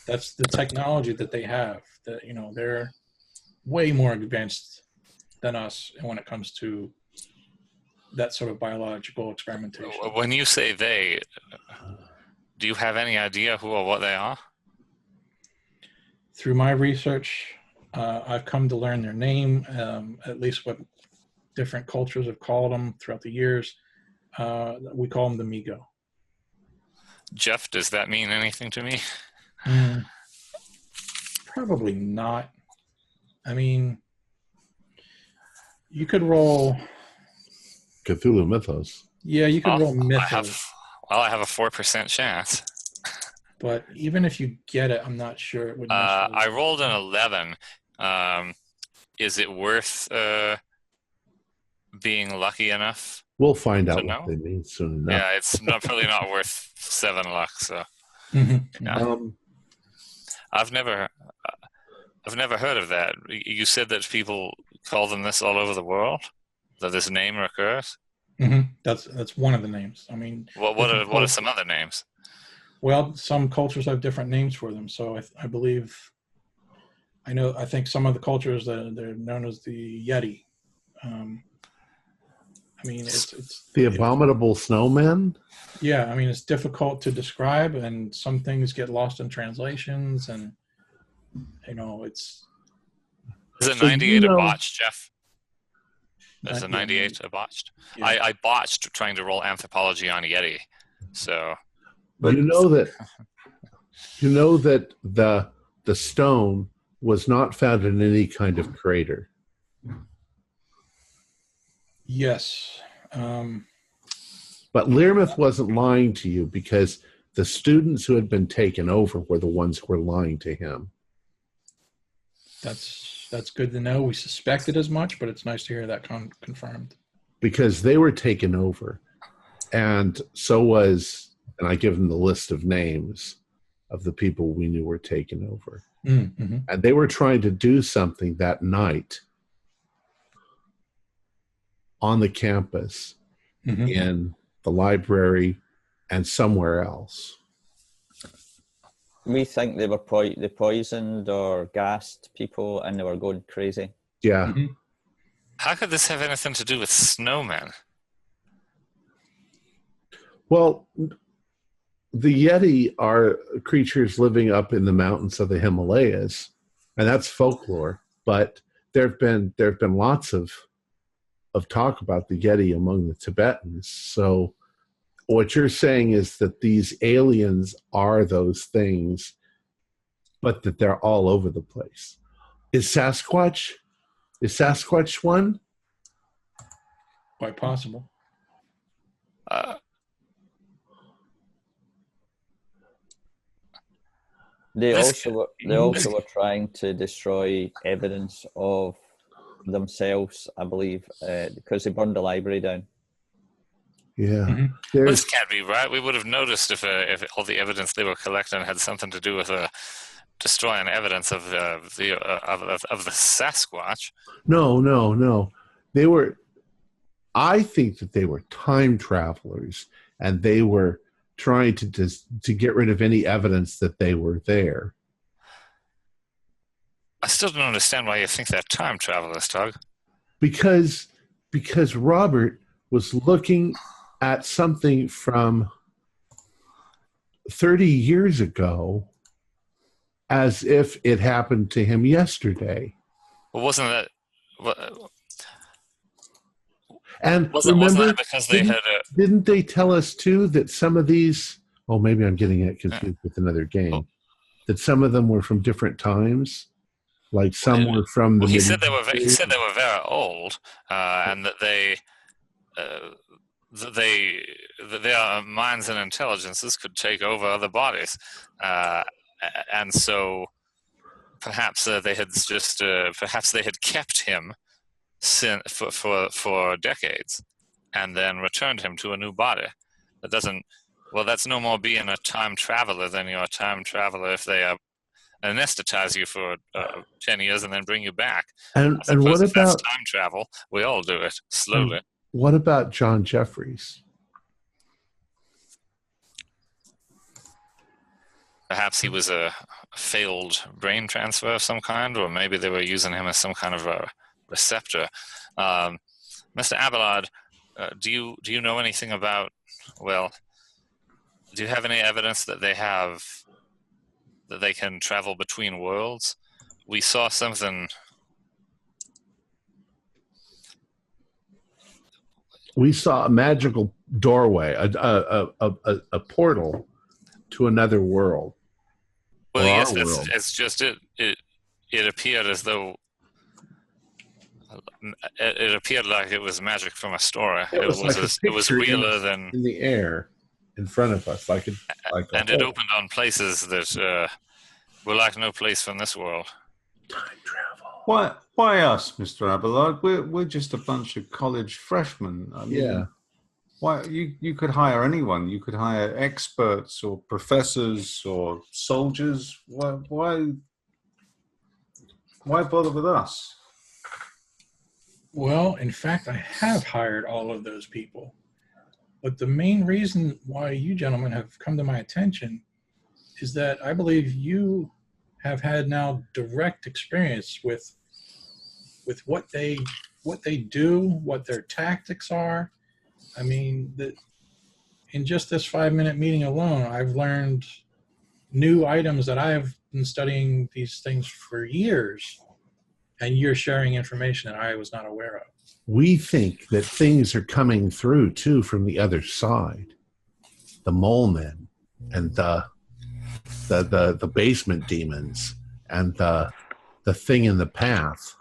that's the technology that they have. That they're way more advanced than us when it comes to that sort of biological experimentation. When you say they, do you have any idea who or what they are? Through my research, I've come to learn their name, at least what different cultures have called them throughout the years. We call them the Migo. Jeff, does that mean anything to me? Probably not. I mean, you could roll Cthulhu Mythos. Yeah, you could roll Mythos. I have a 4% chance. But even if you get it, I'm not sure it would. I rolled an 11. Is it worth being lucky enough? We'll find out what they mean soon enough. Yeah, it's probably not worth 7 luck. So, yeah. I've never heard of that. You said that people call them this all over the world. That this name recurs. That's one of the names. I mean, what are some other names? Well, some cultures have different names for them. So I believe, I think some of the cultures that they're known as the Yeti. I mean, it's the abominable snowman. Yeah, I mean, it's difficult to describe, and some things get lost in translations, and it's. Is it 98 a botch, Jeff? Is it 98 a botched? Yeah. I botched trying to roll anthropology on Yeti, so. But you know that the stone was not found in any kind of crater. Yes. But Learmouth wasn't lying to you, because the students who had been taken over were the ones who were lying to him. That's good to know. We suspected as much, but it's nice to hear that confirmed. Because they were taken over, and so was, and I give them the list of names of the people we knew were taken over. Mm-hmm. And they were trying to do something that night on the campus, in the library, and somewhere else. We think they were they poisoned or gassed people, and they were going crazy. Yeah. How could this have anything to do with snowmen? Well, the Yeti are creatures living up in the mountains of the Himalayas, and that's folklore. But there have been lots of talk about the Yeti among the Tibetans. So what you're saying is that these aliens are those things, but that they're all over the place. Is Sasquatch one? Quite possible. They also were trying to destroy evidence of themselves, I believe, because they burned the library down. Yeah. This can't be right. We would have noticed if all the evidence they were collecting had something to do with destroying evidence of the Sasquatch. No. I think that they were time travelers, and they were trying to get rid of any evidence that they were there. I still don't understand why you think they're time travelers, Doug. Because Robert was looking at something from 30 years ago as if it happened to him yesterday. Well, wasn't that... And wasn't that because they didn't they tell us too that some of these? Oh, maybe I'm getting it confused with another game. Oh. That some of them were from different times, like some were from the. Well, he said they were very old, and that their minds and intelligences could take over other bodies, and so perhaps they had kept him for decades, and then returned him to a new body. That's no more being a time traveler than you're a time traveler if they anesthetize you for 10 years and then bring you back. And what about that's time travel? We all do it slowly. What about John Jeffries? Perhaps he was a failed brain transfer of some kind, or maybe they were using him as some kind of a receptor. Mr. Abelard, do you know anything about? Well, do you have any evidence that they can travel between worlds, we saw something. We saw a magical doorway, a portal to another world. Well, or yes, our world. it's just it appeared as though it appeared like it was magic from a story. It was like a it was picture realer than in the air in front of us, like and it opened on places that were like no place from this world. time travel. Why us, Mr. Abelard? We're just a bunch of college freshmen. I mean, Yeah. Why you could hire anyone? You could hire experts or professors or soldiers. Why bother with us? Well, in fact, I have hired all of those people. But the main reason why you gentlemen have come to my attention is that I believe you have had now direct experience with what they do, what their tactics are. I mean, in just this 5-minute meeting alone, I've learned new items that I've been studying these things for years, and you're sharing information that I was not aware of. We think that things are coming through too from the other side. The mole men and the basement demons and the thing in the path.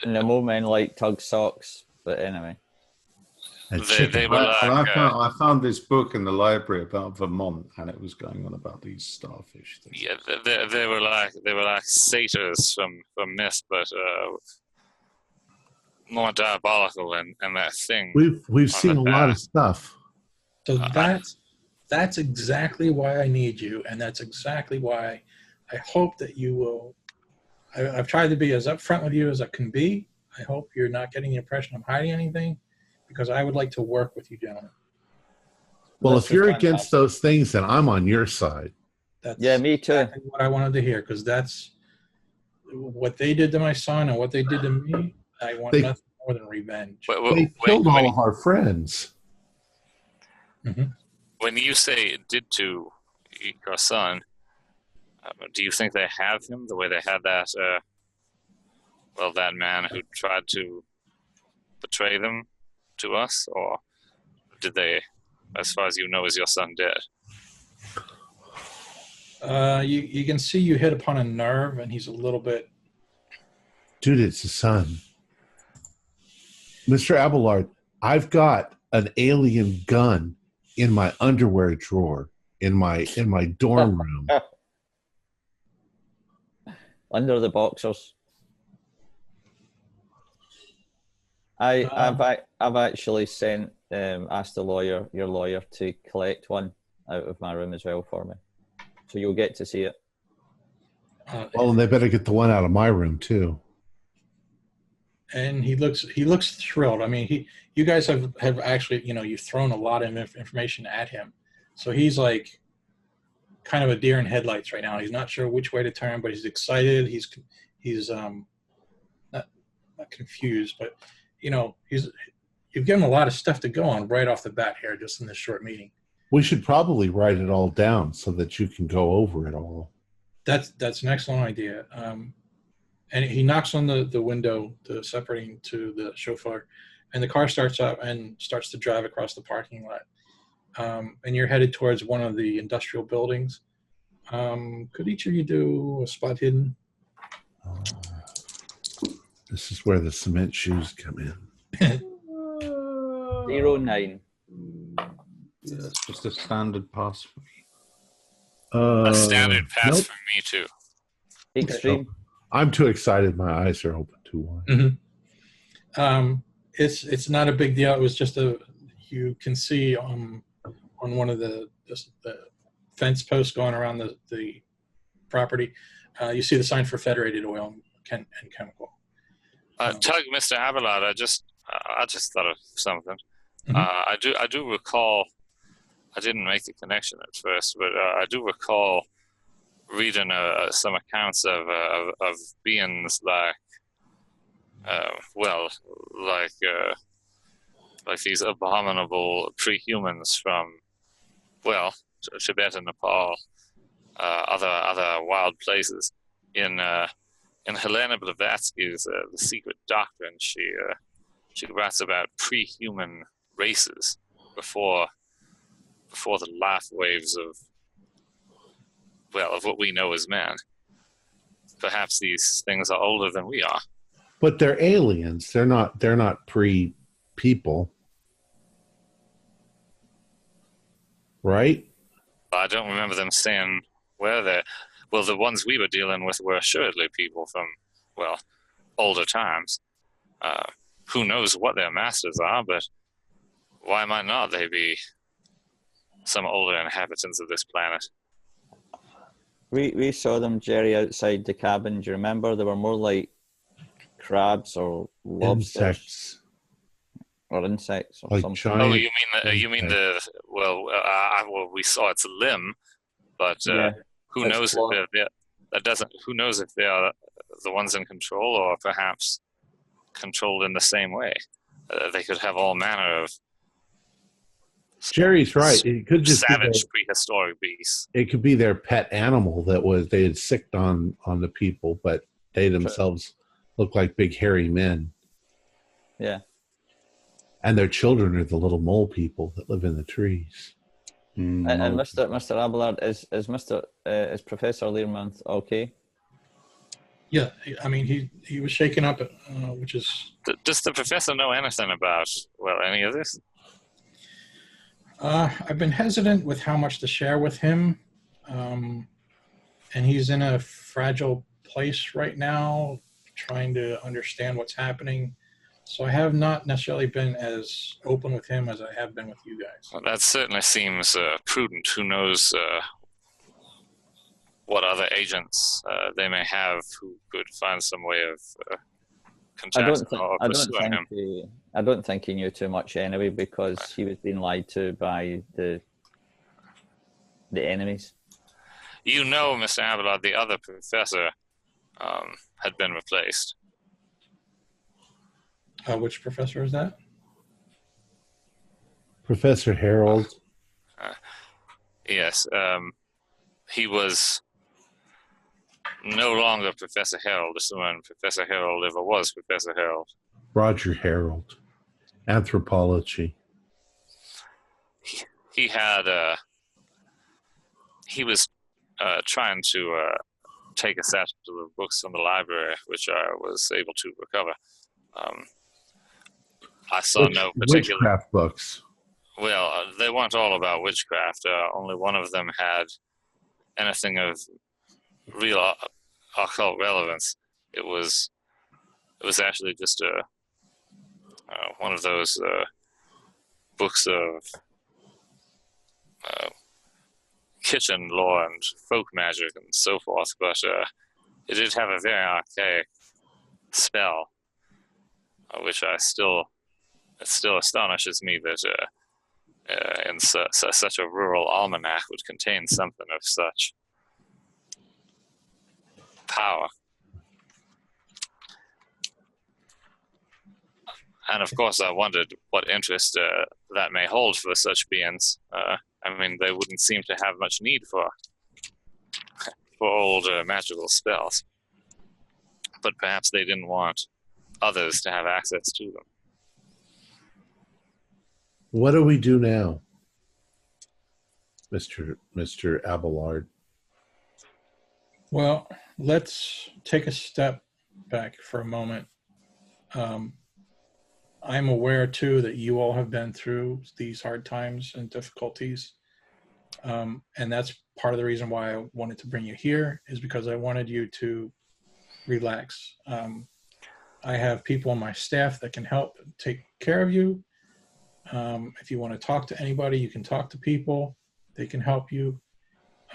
And the mole men like tug socks, but anyway. And They were like I found this book in the library about Vermont, and it was going on about these starfish things. yeah, they were like satyrs from Mist, but more diabolical and that thing. We've seen a lot of stuff. So that's exactly why I need you, and that's exactly why I hope that you will. I've tried to be as upfront with you as I can be. I hope you're not getting the impression I'm hiding anything, because I would like to work with you, gentlemen. Well, This if is you're fantastic. against those things, then I'm on your side. That's Yeah, me too. exactly what I wanted to hear, because that's what they did to my son and what they did to me. I want They- nothing more than revenge. They killed all of our friends. When you say it did to your son, do you think they have him the way they had that? That man who tried to betray them to us, or did they, as far as you know, is your son dead? You can see you hit upon a nerve, and he's a little bit. Dude, it's his son. Mr. Abelard, I've got an alien gun in my underwear drawer in my dorm room. Under the boxers. I've actually asked your lawyer to collect one out of my room as well for me, so you'll get to see it. Well, and they better get the one out of my room too. And he looks thrilled. I mean, you guys have actually, you've thrown a lot of information at him, so he's like kind of a deer in headlights right now. He's not sure which way to turn, but he's excited. He's not confused, but you've given him a lot of stuff to go on right off the bat here, just in this short meeting. We should probably write it all down so that you can go over it all. That's an excellent idea. And he knocks on the window, separating to the chauffeur, and the car starts up and starts to drive across the parking lot. And you're headed towards one of the industrial buildings. Could each of you do a spot hidden? This is where the cement shoes come in. 09. Yeah, it's just a standard pass for me. A standard pass nope. for me too. Extreme. I'm too excited. My eyes are open too wide. Mm-hmm. It's not a big deal. It was just you can see on one of the fence posts going around the property, you see the sign for Federated Oil and Chemical. Tug, Mr. Abelard, I just thought of something. Mhm. I do recall. I didn't make the connection at first, but I do recall reading some accounts of beings like these abominable pre-humans from Tibet and Nepal, other wild places, in Helena Blavatsky's The Secret Doctrine, she writes about pre-human races before the life waves of what we know as man. Perhaps these things are older than we are. But they're aliens. They're not pre-people. Right? I don't remember them saying where they're... Well, the ones we were dealing with were assuredly people from, older times. Who knows what their masters are, but why might not they be some older inhabitants of this planet? We saw them, Jerry, outside the cabin. Do you remember? They were more like crabs or lobsters. Insects. Or insects or Like something. giant Oh, you mean the... we saw its limb, but who knows if they're... Who knows if they are the ones in control, or perhaps controlled in the same way? They could have all manner of... Jerry's right. It could just savage prehistoric beasts. It could be their pet animal they had sicked on the people, but they themselves look like big hairy men. Yeah. And their children are the little mole people that live in the trees. And Mr. Abelard, is Professor Learmonth okay? Yeah, I mean, he was shaken up, which is... Does the professor know anything about, any of this? I've been hesitant with how much to share with him, and he's in a fragile place right now, trying to understand what's happening. So I have not necessarily been as open with him as I have been with you guys. Well, that certainly seems prudent. Who knows what other agents they may have who could find some way of contacting or pursuing him. I don't think he knew too much anyway, because he was being lied to by the enemies. You know, Mr. Abelard, the other professor had been replaced. Which professor is that? Professor Harold. Yes. He was no longer Professor Harold. This is when Professor Harold ever was Professor Harold. Roger Harold. Anthropology. He had... he was trying to take a set of books from the library, which I was able to recover. I saw no particular... Witchcraft books. Well, they weren't all about witchcraft. Only one of them had anything of real occult relevance. It was actually just one of those books of kitchen lore and folk magic and so forth, but it did have a very archaic spell, which it still astonishes me that in such a rural almanac would contain something of such power. And of course, I wondered what interest that may hold for such beings. I mean, they wouldn't seem to have much need for old magical spells, but perhaps they didn't want others to have access to them. What do we do now, Mr. Abelard? Well, let's take a step back for a moment. I'm aware, too, that you all have been through these hard times and difficulties. And that's part of the reason why I wanted to bring you here, is because I wanted you to relax. I have people on my staff that can help take care of you. If you want to talk to anybody, you can talk to people. They can help you.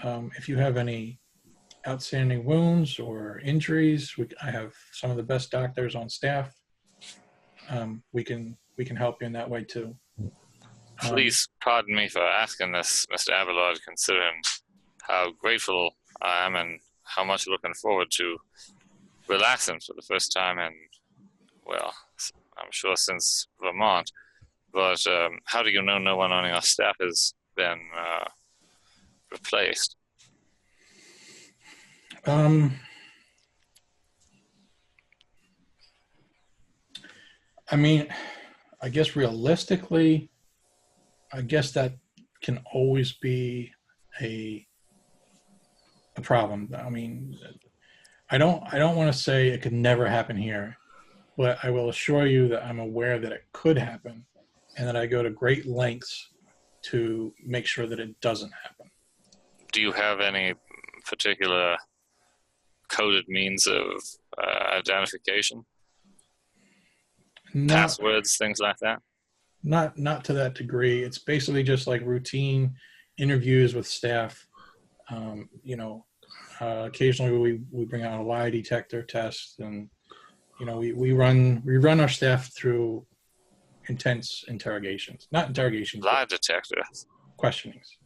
If you have any outstanding wounds or injuries, I have some of the best doctors on staff. We can help you in that way too. Please pardon me for asking this, Mr. Abelard, considering how grateful I am and how much looking forward to relaxing for the first time in, well, I'm sure since Vermont. But how do you know no one on your staff has been replaced? I mean, I guess realistically, I guess that can always be a problem. I mean, I don't want to say it could never happen here, but I will assure you that I'm aware that it could happen, and that I go to great lengths to make sure that it doesn't happen. Do you have any particular coded means of identification? Passwords, things like that? Not to that degree. It's basically just like routine interviews with staff. Occasionally we bring out a lie detector test, and we run our staff through intense interrogations. Not interrogations. Lie detector. Questionings.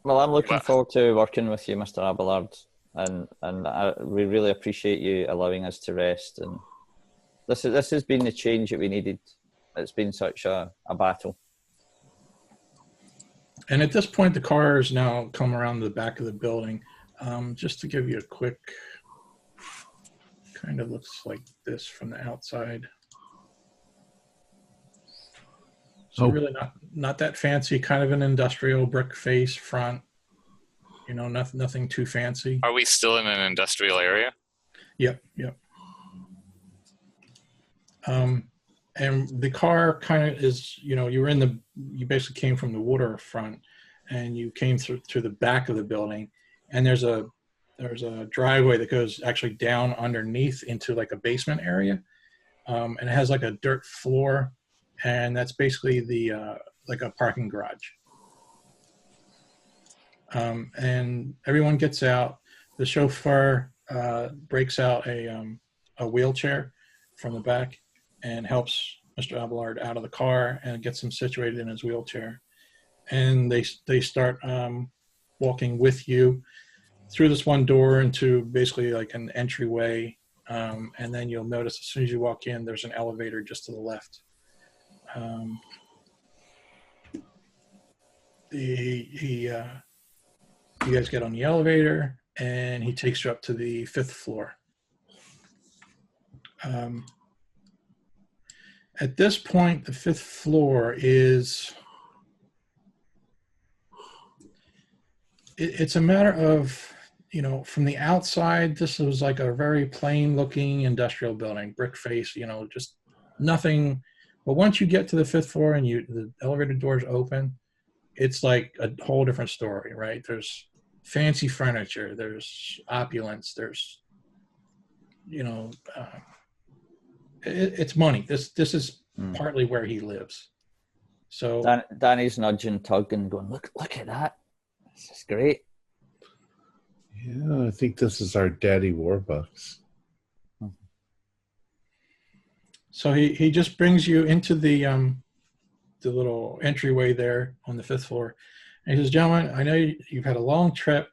Well, I'm looking forward to working with you, Mr. Abelard, and we really appreciate you allowing us to rest. And this has been the change that we needed. It's been such a battle. And at this point, the car has now come around the back of the building. Just to give you a quick, kind of looks like this from the outside. So really not that fancy, kind of an industrial brick face front. Nothing too fancy. Are we still in an industrial area? Yep. And the car kind of is, you basically came from the waterfront, and you came through the back of the building, and there's a driveway that goes actually down underneath into like a basement area, and it has like a dirt floor, and that's basically the like a parking garage. And everyone gets out. The chauffeur breaks out a wheelchair from the back and helps Mr. Abelard out of the car and gets him situated in his wheelchair. And they start walking with you through this one door into basically like an entryway. And then you'll notice as soon as you walk in, there's an elevator just to the left. You guys get on the elevator, and he takes you up to the 5th floor. At this point, the 5th floor is, it's a matter of, from the outside, this was like a very plain looking industrial building, brick face, just nothing. But once you get to the 5th floor and the elevator doors open, it's like a whole different story, right? There's fancy furniture, there's opulence, there's, it's money. This is partly where he lives. So Danny's nudging Tug and going, look at that. This is great. Yeah, I think this is our daddy Warbucks. So he just brings you into the little entryway there on the 5th floor. And he says, gentlemen, I know you've had a long trip.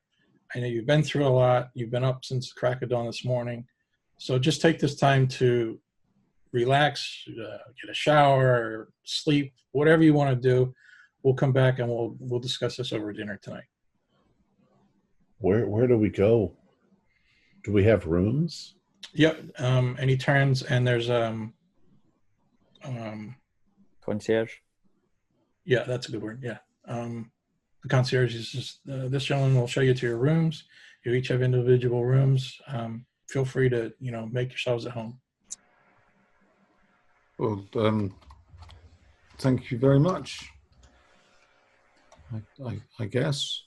I know you've been through a lot. You've been up since the crack of dawn this morning. So just take this time to relax, get a shower, sleep, whatever you want to do. We'll come back and we'll discuss this over dinner tonight. Where do we go? Do we have rooms? Yep. And he turns, and there's concierge. Yeah, that's a good word. Yeah. The concierge is just, this gentleman will show you to your rooms. You each have individual rooms. Feel free to, make yourselves at home. Well, thank you very much. I guess.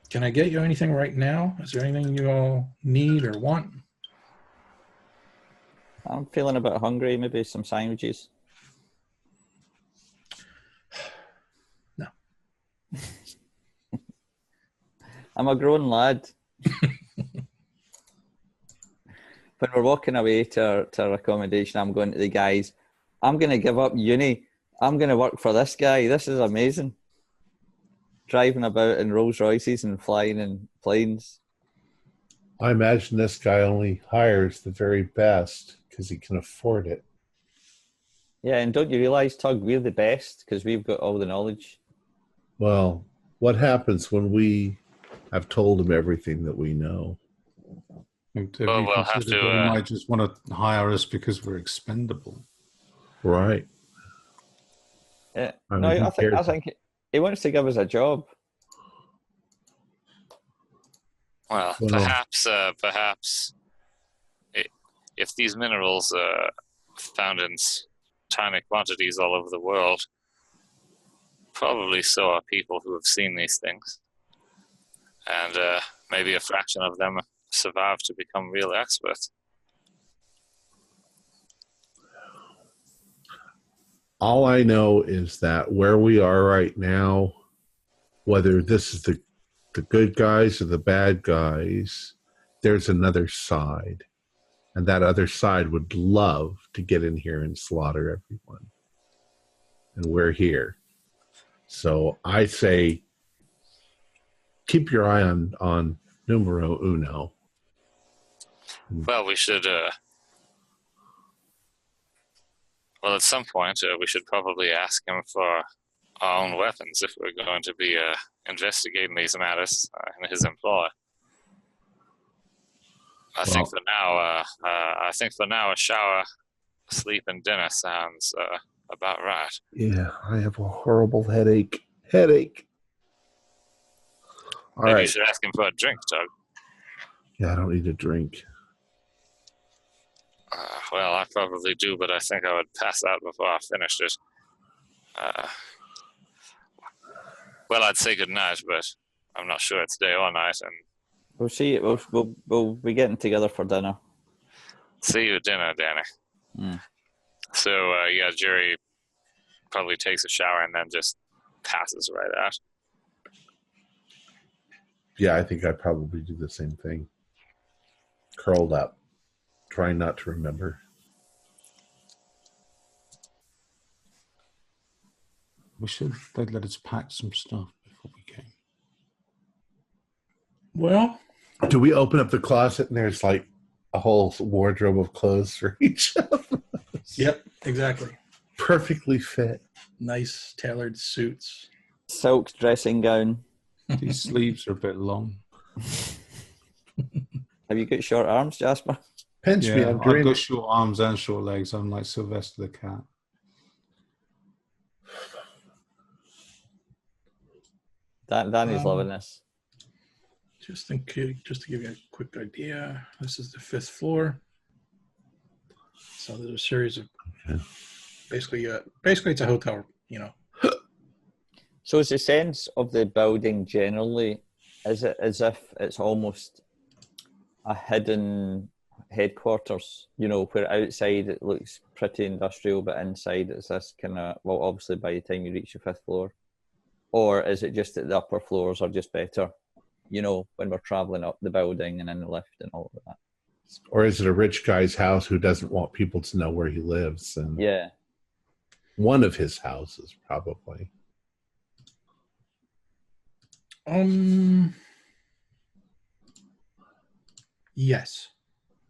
Can I get you anything right now? Is there anything you all need or want? I'm feeling a bit hungry. Maybe some sandwiches. No. I'm a grown lad. When we're walking away to our accommodation, I'm going to the guys, I'm going to give up uni. I'm going to work for this guy. This is amazing. Driving about in Rolls Royces and flying in planes. I imagine this guy only hires the very best because he can afford it. Yeah, and don't you realize, Tug, we're the best because we've got all the knowledge. Well, what happens when we have told him everything that we know? Have Well, you we'll have considered to, that they might just want to hire us because we're expendable? Right. Yeah. I No, mean, who I cares? think he wants to give us a job. well, Well- perhaps if these minerals are found in tiny quantities all over the world, probably so are people who have seen these things. And maybe a fraction of them survive to become real experts. All I know is that where we are right now, whether this is the good guys or the bad guys, there's another side. And that other side would love to get in here and slaughter everyone. And we're here. So I say, keep your eye on numero uno. Well, we should. Well, at some point, we should probably ask him for our own weapons if we're going to be investigating these matters in his employ. I think for now, a shower, sleep, and dinner sounds about right. Yeah, I have a horrible headache. All Maybe right. you should ask him for a drink, Doug. Yeah, I don't need a drink. Well, I probably do, but I think I would pass out before I finished it. Well, I'd say good night, but I'm not sure it's day or night. And We'll see. We'll be getting together for dinner. see you at dinner, Danny. Mm. So, yeah, Jerry probably takes a shower and then just passes right out. Yeah, I think I'd probably do the same thing. Curled up, trying not to remember. We should. They'd let us pack some stuff before we came. Well, Do we open up the closet and there's like a whole wardrobe of clothes for each of us? yep, exactly. Perfectly fit. Nice tailored suits. Silk dressing gown. These sleeves are a bit long. Have you got short arms, Jasper? Pinch me, Yeah, I'm I've dreaming. got short arms and short legs. I'm like Sylvester the cat. Danny's loving this. Just to give you a quick idea, this is the 5th floor. So there's a series of basically it's a hotel, you know. So is the sense of the building generally, is it as if it's almost a hidden headquarters, you know, where outside it looks pretty industrial, but inside it's this kind of, well, obviously by the time you reach the 5th floor? Or is it just that the upper floors are just better, you know, when we're traveling up the building and in the lift and all of that? Or is it a rich guy's house who doesn't want people to know where he lives? And Yeah. one of his houses, probably. Yes.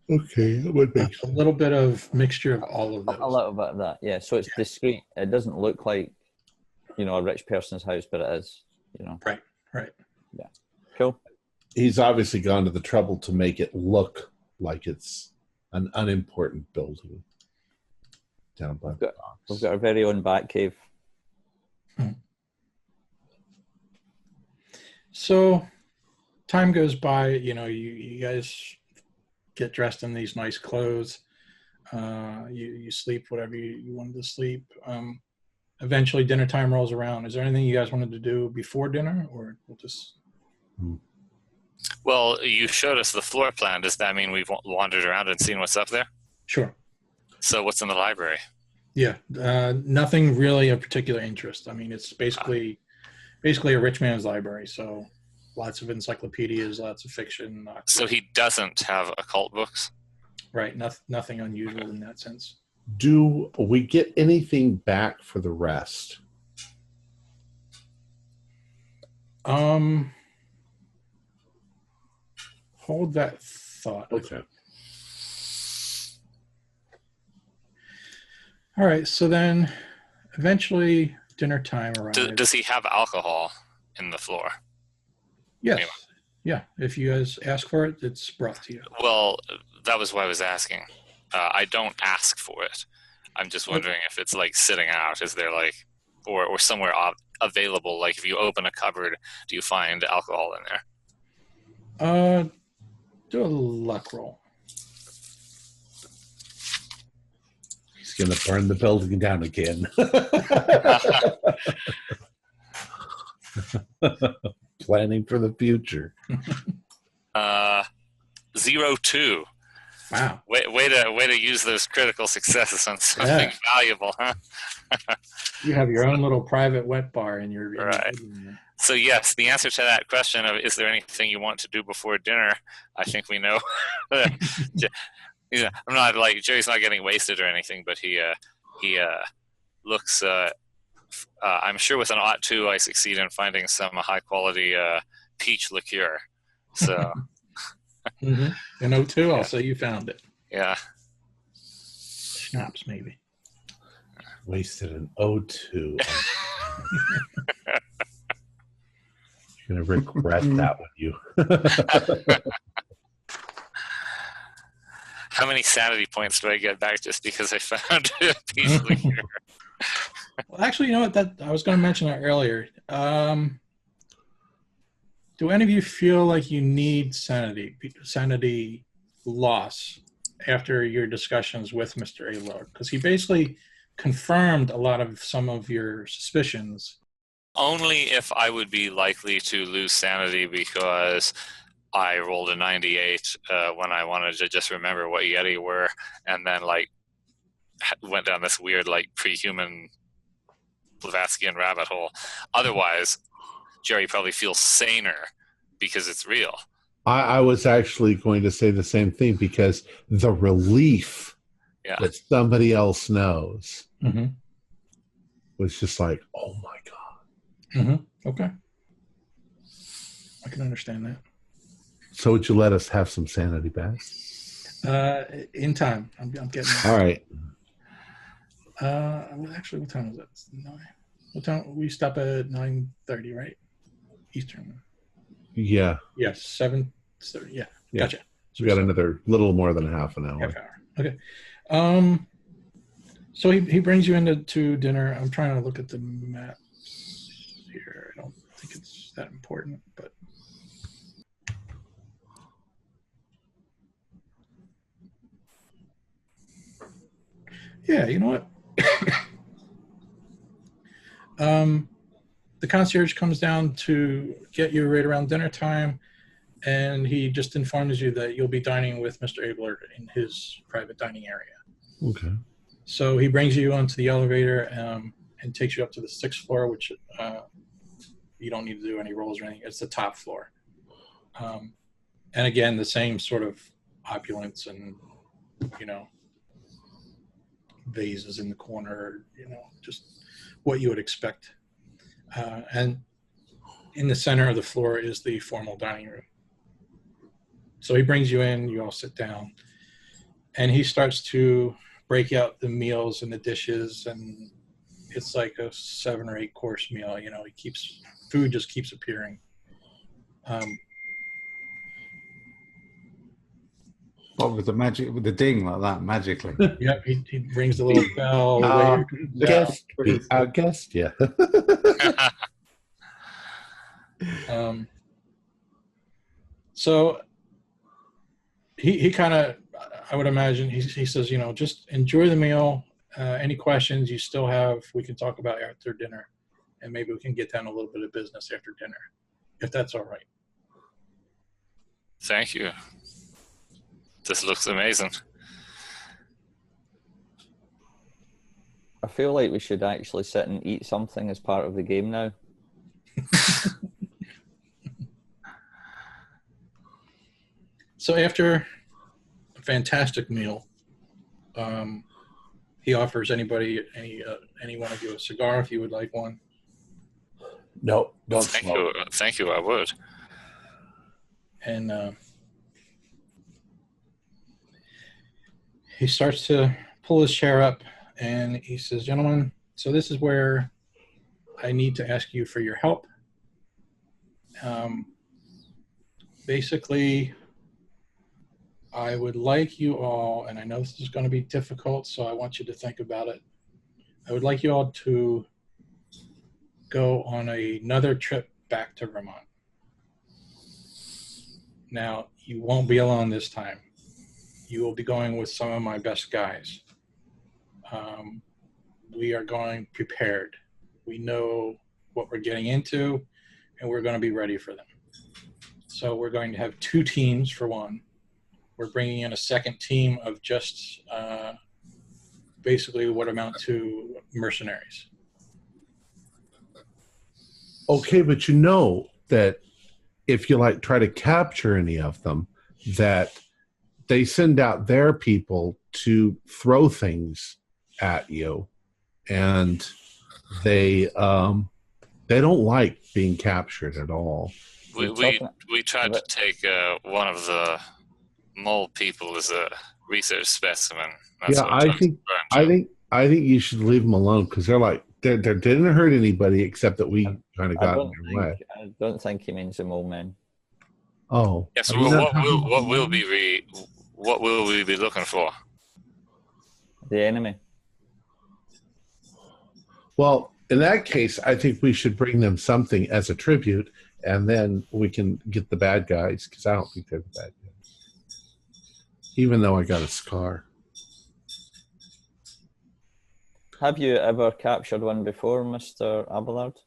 Okay, that would make A little bit of mixture of all of those. A little bit of that, yeah. So it's discreet. It doesn't look like, you know, a rich person's house, but it is, you know. Right. Yeah. Cool. He's obviously gone to the trouble to make it look like it's an unimportant building down by the docks. We've got our very own bat cave. So time goes by, you know, you guys get dressed in these nice clothes. You sleep whatever you wanted to sleep. Eventually dinner time rolls around. Is there anything you guys wanted to do before dinner, or we'll just... Well, you showed us the floor plan. Does that mean we've wandered around and seen what's up there? Sure. So what's in the library? Yeah, nothing really of particular interest. I mean, it's basically a rich man's library, so lots of encyclopedias, lots of fiction. So he doesn't have occult books? Right, nothing unusual in that sense. Do we get anything back for the rest? Hold that thought. Okay. All right, so then eventually dinner time arrives. Does he have alcohol in the floor? Yes. Anyway. Yeah, if you guys ask for it, it's brought to you. Well, that was why I was asking. I don't ask for it. I'm just wondering if it's like sitting out. Is there like, or somewhere available? Like if you open a cupboard, do you find alcohol in there? Do a luck roll. He's going to burn the building down again. Planning for the future. 02. Wow. Way to use those critical successes on something valuable, huh? You have your own little private wet bar in your right. So yes, the answer to that question of is there anything you want to do before dinner, I think we know. I'm not like Jerry's not getting wasted or anything, but he looks. I'm sure with an 02, I succeed in finding some high quality peach liqueur. So. Mm-hmm. In 02, I'll say you found it. Yeah. Schnapps, maybe. Wasted an 02. You're going to regret that with you. How many sanity points do I get back just because I found a peach liqueur? Well, actually, you know what? I was going to mention that earlier. Do any of you feel like you need sanity loss after your discussions with Mr. Abelard? Because he basically confirmed some of your suspicions. Only if I would be likely to lose sanity because I rolled a 98 when I wanted to just remember what Yeti were, and then like went down this weird like pre-human Blavatsky rabbit hole. Otherwise, Jerry probably feels saner because it's real. I was actually going to say the same thing because the relief that somebody else knows was just like, oh my God. Mm-hmm. Okay. I can understand that. So would you let us have some sanity back? In time. I'm getting it. All right. Actually, what time is it? It's 9. What time? We stop at 9:30, right? Eastern. Yeah. Yes, 7:30. Yeah. Gotcha. So we got another little more than half an hour. Half hour. Okay. So he brings you into dinner. I'm trying to look at the map here. I don't think it's that important, but yeah, you know what? The concierge comes down to get you right around dinner time, and he just informs you that you'll be dining with Mr. Abelard in his private dining area. Okay. So he brings you onto the elevator and takes you up to the 6th floor, which you don't need to do any rolls or anything. It's the top floor. And again, the same sort of opulence and, vases in the corner, just what you would expect. And in the center of the floor is the formal dining room. So he brings you in, you all sit down, and he starts to break out the meals and the dishes, and it's like a 7 or 8 course meal. Food just keeps appearing. What with the ding like that magically? Yep, he rings the little bell. Our guest, yeah. So he kind of, I would imagine, he says, just enjoy the meal. Any questions you still have, we can talk about after dinner, and maybe we can get down a little bit of business after dinner, if that's all right. Thank you. This looks amazing. I feel like we should actually sit and eat something as part of the game now. So after a fantastic meal, he offers any one of you a cigar if you would like one. No, don't Thank smoke. you. Thank you, I would. And he starts to pull his chair up, and he says, gentlemen, so this is where I need to ask you for your help. basically, I would like you all, and I know this is going to be difficult, so I want you to think about it. I would like you all to go on another trip back to Vermont. Now, you won't be alone this time. You will be going with some of my best guys. We are going prepared. We know what we're getting into, and we're going to be ready for them. So we're going to have 2 teams for one. We're bringing in a second team of just basically what amount to mercenaries. Okay, but you know that if you like try to capture any of them, that they send out their people to throw things at you, and they don't like being captured at all. We tried to take one of the mole people as a research specimen. That's Yeah, I think you should leave them alone because they didn't hurt anybody except that we kind of got in their way. I don't think he means the mole men. Oh, yes. What will we be looking for? The enemy. Well, in that case, I think we should bring them something as a tribute, and then we can get the bad guys, because I don't think they're the bad guys. Even though I got a scar. Have you ever captured one before, Mr. Abelard?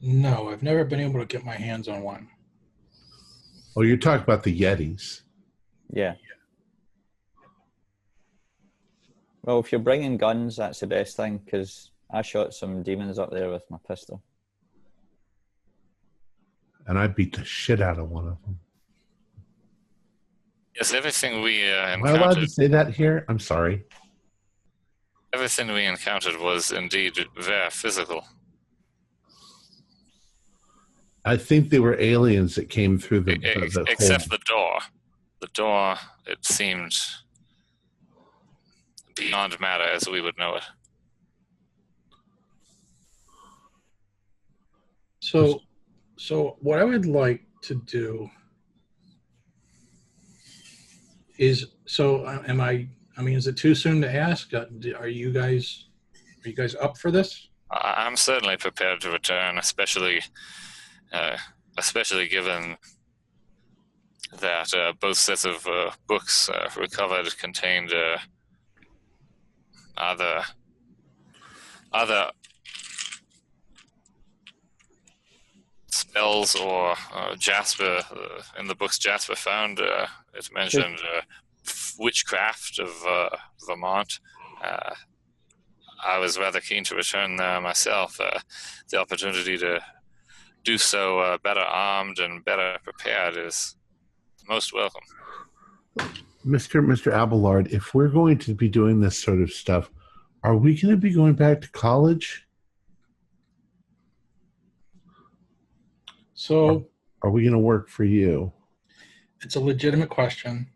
No, I've never been able to get my hands on one. Oh, you're talking about the Yetis. Yeah. Well, if you're bringing guns, that's the best thing, because I shot some demons up there with my pistol. And I beat the shit out of one of them. Yes, everything we Am I allowed to say that here? I'm sorry. Everything we encountered was indeed very physical. I think they were aliens that came through the except hole. the door. The door, it seemed beyond matter as we would know it. So what I would like to do is, is it too soon to ask? Are you guys up for this? I'm certainly prepared to return, especially given that both sets of books recovered contained other spells or Jasper. In the books Jasper found, it mentioned witchcraft of Vermont. I was rather keen to return there myself. The opportunity to do so better armed and better prepared is most welcome. Mr. Abelard, if we're going to be doing this sort of stuff, are we going to be going back to college? So, are we going to work for you? It's a legitimate question.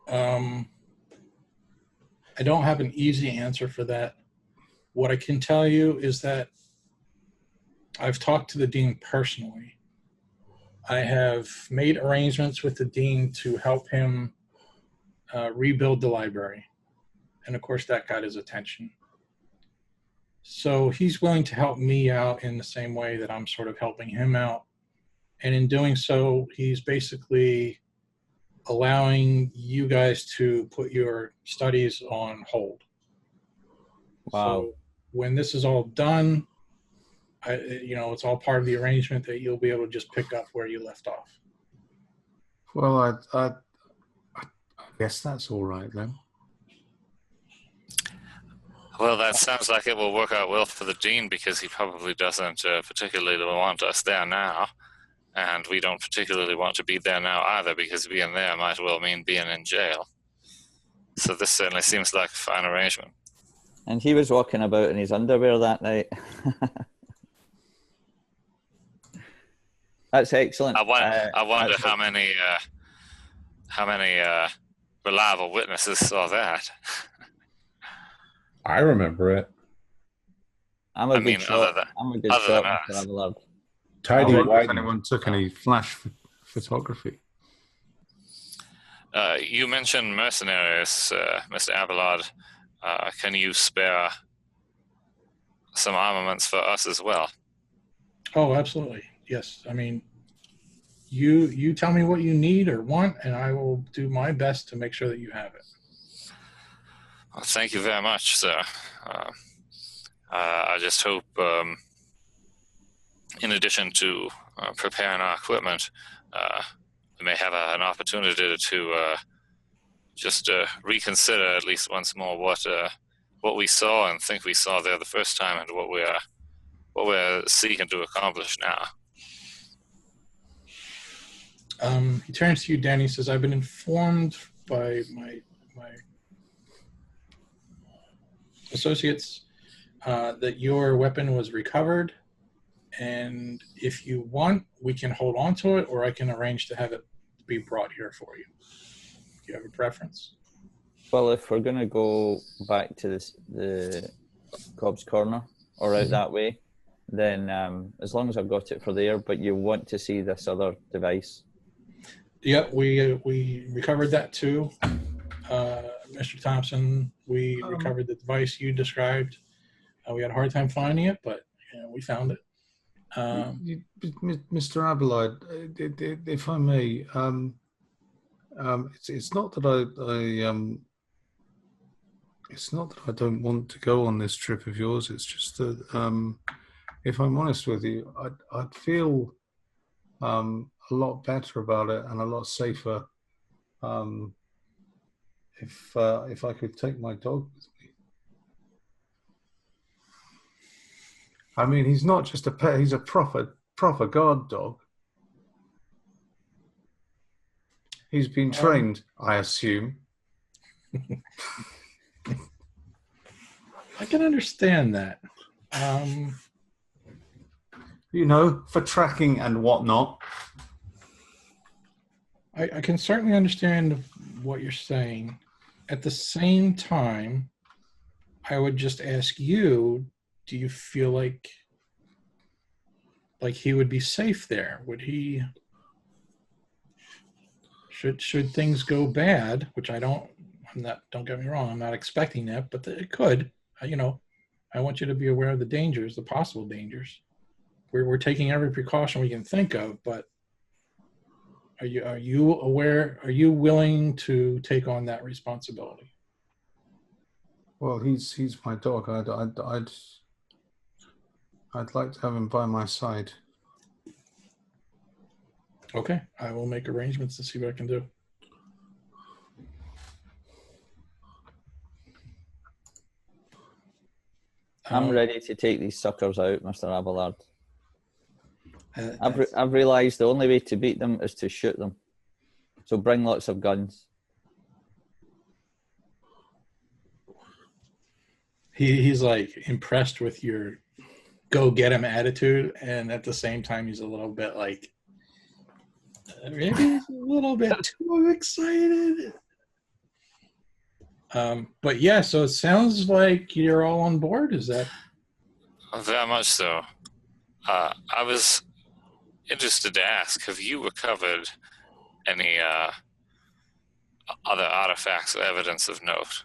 I don't have an easy answer for that. What I can tell you is that I've talked to the dean personally. I have made arrangements with the dean to help him rebuild the library. And of course, that got his attention. So he's willing to help me out in the same way that I'm sort of helping him out. And in doing so, he's basically allowing you guys to put your studies on hold. Wow. So when this is all done, it's all part of the arrangement that you'll be able to just pick up where you left off. Well, I guess that's all right then. Well, that sounds like it will work out well for the dean because he probably doesn't particularly want us there now. And we don't particularly want to be there now either because being there might well mean being in jail. So this certainly seems like a fine arrangement. And he was walking about in his underwear that night. That's excellent. I wonder how many reliable witnesses saw that. I remember it. I'm a I good mean, shot. I'm a good other shot, than Mr. us. Abelard. I Tidy wonder if white. anyone took any flash photography. You mentioned mercenaries, Mr. Abelard. Can you spare some armaments for us as well? Oh, absolutely. Yes. I mean, you tell me what you need or want, and I will do my best to make sure that you have it. Well, thank you very much, sir. I just hope, in addition to preparing our equipment, we may have an opportunity to just reconsider at least once more what we saw and think we saw there the first time, and what we're seeking to accomplish now. He turns to you, Danny. He says, "I've been informed by my associates that your weapon was recovered, and if you want, we can hold on to it, or I can arrange to have it be brought here for you. Do you have a preference?" Well, if we're going to go back to the Cobb's Corner or out that way, then as long as I've got it for there, but you want to see this other device. Yeah, we recovered that too, Mr. Thompson. We recovered the device you described. We had a hard time finding it, but we found it. Mr. Abelard, if I may, it's not that it's not that I don't want to go on this trip of yours. It's just that, if I'm honest with you, I'd feel a lot better about it and a lot safer if I could take my dog with me. I mean, he's not just a pet; he's a proper guard dog. He's been trained, I assume. I can understand that. You know, for tracking and whatnot. I can certainly understand what you're saying. At the same time, I would just ask you, do you feel like he would be safe there? Would he, should things go bad, which don't get me wrong, I'm not expecting that, but it could, I want you to be aware of the dangers, the possible dangers. We're taking every precaution we can think of, but are you aware? Are you willing to take on that responsibility? Well, he's my dog. I'd like to have him by my side. Okay, I will make arrangements to see what I can do. I'm ready to take these suckers out, Mr. Abelard. I've realised the only way to beat them is to shoot them. So bring lots of guns. He's like impressed with your go get him attitude, and at the same time he's a little bit like, maybe he's a little bit too excited. But yeah, so it sounds like you're all on board. Is that? Very much so. I was interested to ask, have you recovered any other artifacts or evidence of note?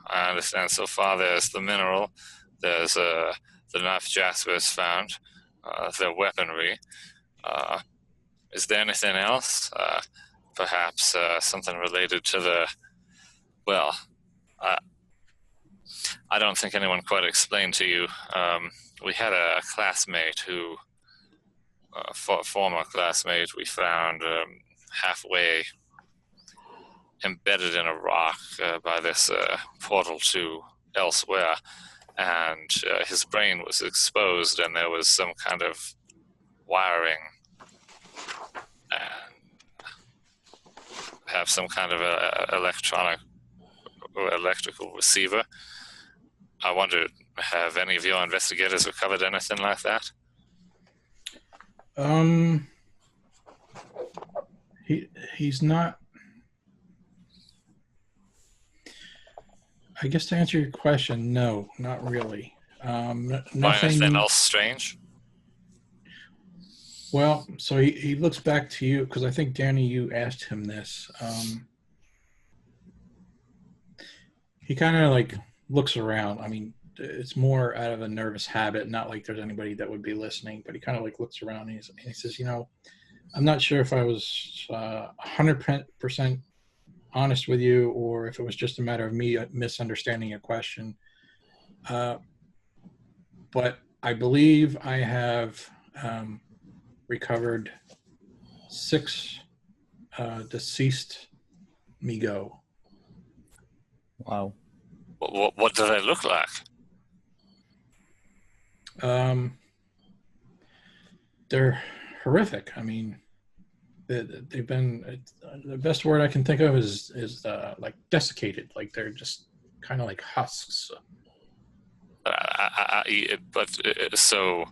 I understand so far there's the mineral, there's the knife Jasper's found, their weaponry. Is there anything else? Perhaps something related to the, well, I don't think anyone quite explained to you. We had a classmate who, former classmate, we found halfway embedded in a rock by this portal to elsewhere, and his brain was exposed, and there was some kind of wiring and perhaps some kind of electronic or electrical receiver. I wondered, have any of your investigators recovered anything like that? He's not. I guess to answer your question, no, not really. Nothing. Anything else strange? Well, so he looks back to you, because I think, Danny, you asked him this. He kind of like looks around. I mean, it's more out of a nervous habit, not like there's anybody that would be listening, but he kind of like looks around and he says, I'm not sure if I was 100% honest with you, or if it was just a matter of me misunderstanding a question. But I believe I have recovered 6 deceased Migo. Wow. What do they look like? They're horrific. I mean, they've been, the best word I can think of is like desiccated. Like they're just kind of like husks. So,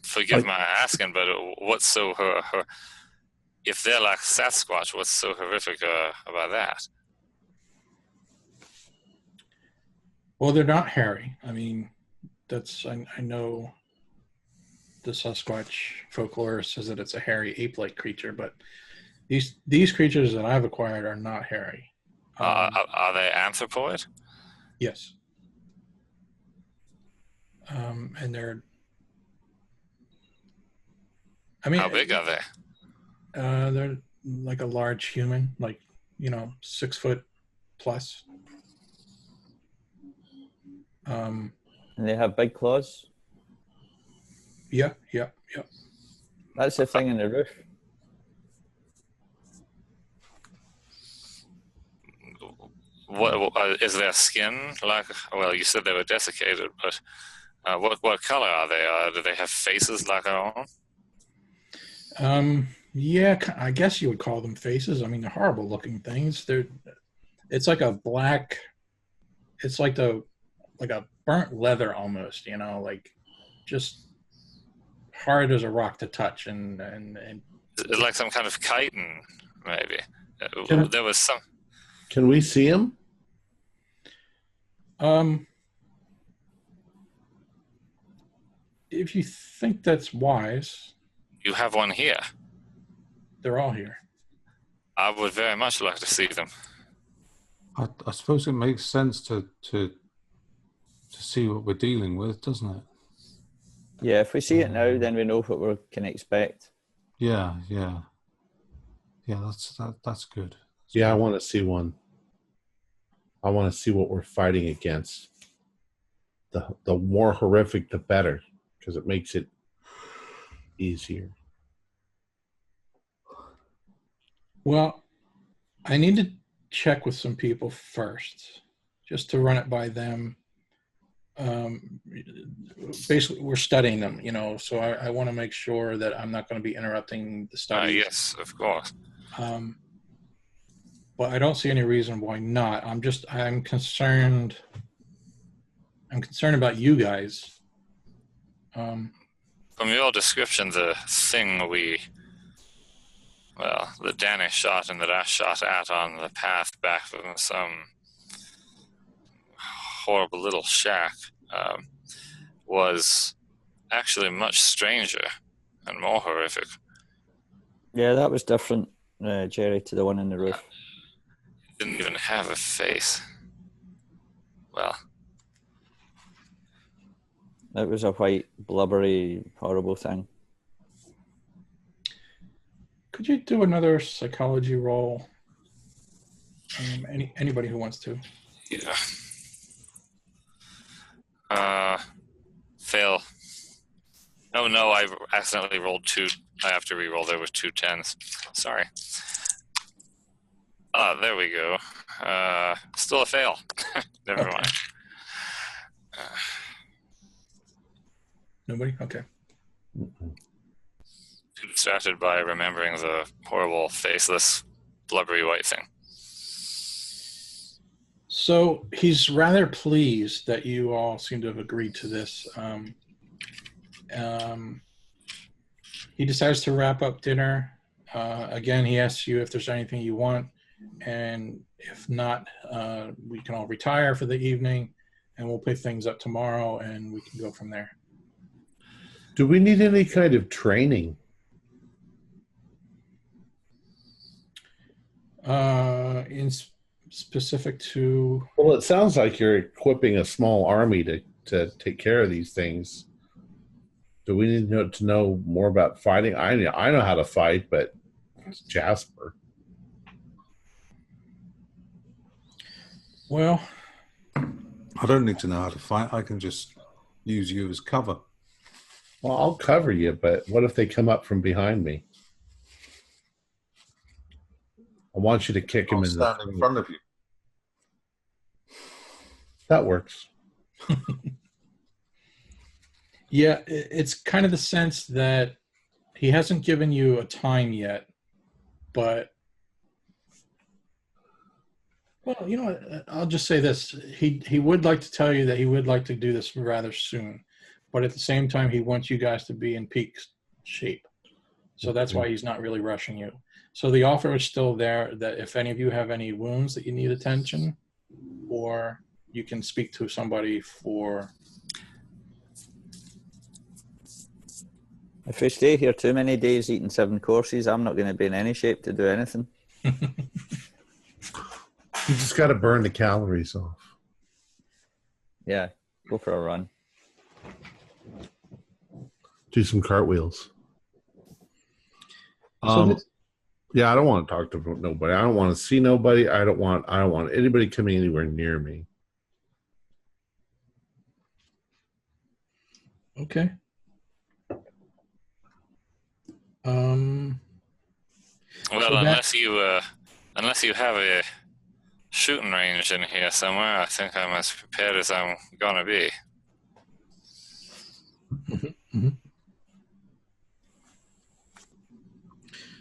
forgive my asking, but what's so if they're like Sasquatch, what's so horrific about that? Well, they're not hairy. I mean, I know the Sasquatch folklore says that it's a hairy ape-like creature, but these creatures that I've acquired are not hairy. Are they anthropoid? Yes. And they're, I mean, How big are they? They're like a large human, like 6 foot plus. And they have big claws. Yeah. That's the thing in the roof. What is their skin like? Well, you said they were desiccated, but what color are they? Do they have faces like our own? Yeah, I guess you would call them faces. I mean, they're horrible looking things. It's like a black. It's like a burnt leather almost. Like just hard as a rock to touch, and It's like some kind of chitin, maybe. There was some. Can we see him? If you think that's wise, You have one here. they're all here. I would very much like to see them. I suppose it makes sense to see what we're dealing with, doesn't it? Yeah, if we see it now, then we know what we can expect. Yeah. That's good. Yeah, I want to see one. I want to see what we're fighting against. The more horrific, the better, because it makes it easier. Well, I need to check with some people first, just to run it by them. Basically, we're studying them, so I want to make sure that I'm not going to be interrupting the study. Yes, of course. But I don't see any reason why not. I'm concerned. I'm concerned about you guys. From your description, the thing the Danny shot and that I shot at on the path back from some horrible little shack was actually much stranger and more horrific. Yeah, that was different, Jerry, to the one in the roof. It didn't even have a face. Well, It was a white, blubbery, horrible thing. Could you do another psychology roll? Anybody who wants to. yeah. Fail. Oh no, I accidentally rolled 2. I have to re-roll. There were 2 10s. Sorry. There we go. Still a fail. Never Okay. mind. Nobody? Okay. Too distracted by remembering the horrible, faceless, blubbery white thing. So he's rather pleased that you all seem to have agreed to this. He decides to wrap up dinner. Again, he asks you if there's anything you want, and if not, we can all retire for the evening, and we'll pick things up tomorrow, and we can go from there. Do we need any kind of training? Specific to... Well, it sounds like you're equipping a small army to take care of these things. Do we need to know more about fighting? I know how to fight, but it's Jasper. Well, I don't need to know how to fight. I can just use you as cover. Well, I'll cover you, but what if they come up from behind me? I want you to kick him I'll in stand the in front of you. That works. yeah, it's kind of the sense that he hasn't given you a time yet, but, well, you know what, I'll just say this. He would like to tell you that he would like to do this rather soon, but at the same time, he wants you guys to be in peak shape. So that's why he's not really rushing you. So the offer is still there that if any of you have any wounds that you need attention, or you can speak to somebody for... If we stay here too many days eating 7 courses, I'm not going to be in any shape to do anything. You just got to burn the calories off. Yeah, go for a run. Do some cartwheels. So Yeah, I don't want to talk to nobody. I don't want to see nobody. I don't want anybody coming anywhere near me. okay. Well, So unless you have a shooting range in here somewhere, I think I'm as prepared as I'm gonna be.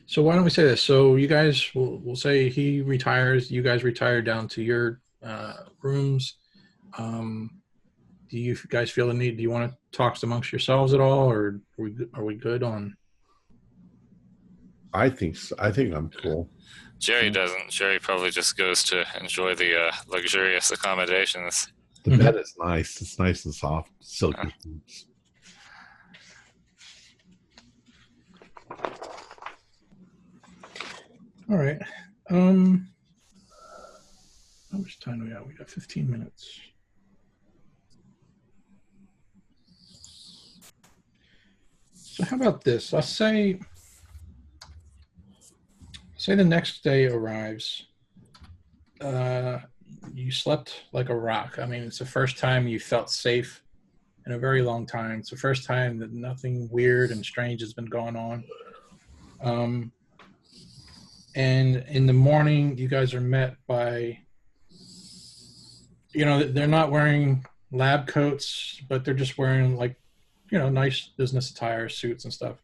So why don't we say this? So you guys, we'll say he retires. You guys retire down to your rooms. Do you guys feel the need? Do you want to talk amongst yourselves at all, or are we good on? I think so. I think I'm cool. Jerry doesn't. Jerry probably just goes to enjoy the luxurious accommodations. The bed is nice. It's nice and soft, silky sheets. All right. How much time do we have? We got 15 minutes. So how about this? Let's say the next day arrives. You slept like a rock. I mean, it's the first time you felt safe in a very long time. It's the first time that nothing weird and strange has been going on. And in the morning, you guys are met by, they're not wearing lab coats, but they're just wearing nice business attire, suits and stuff.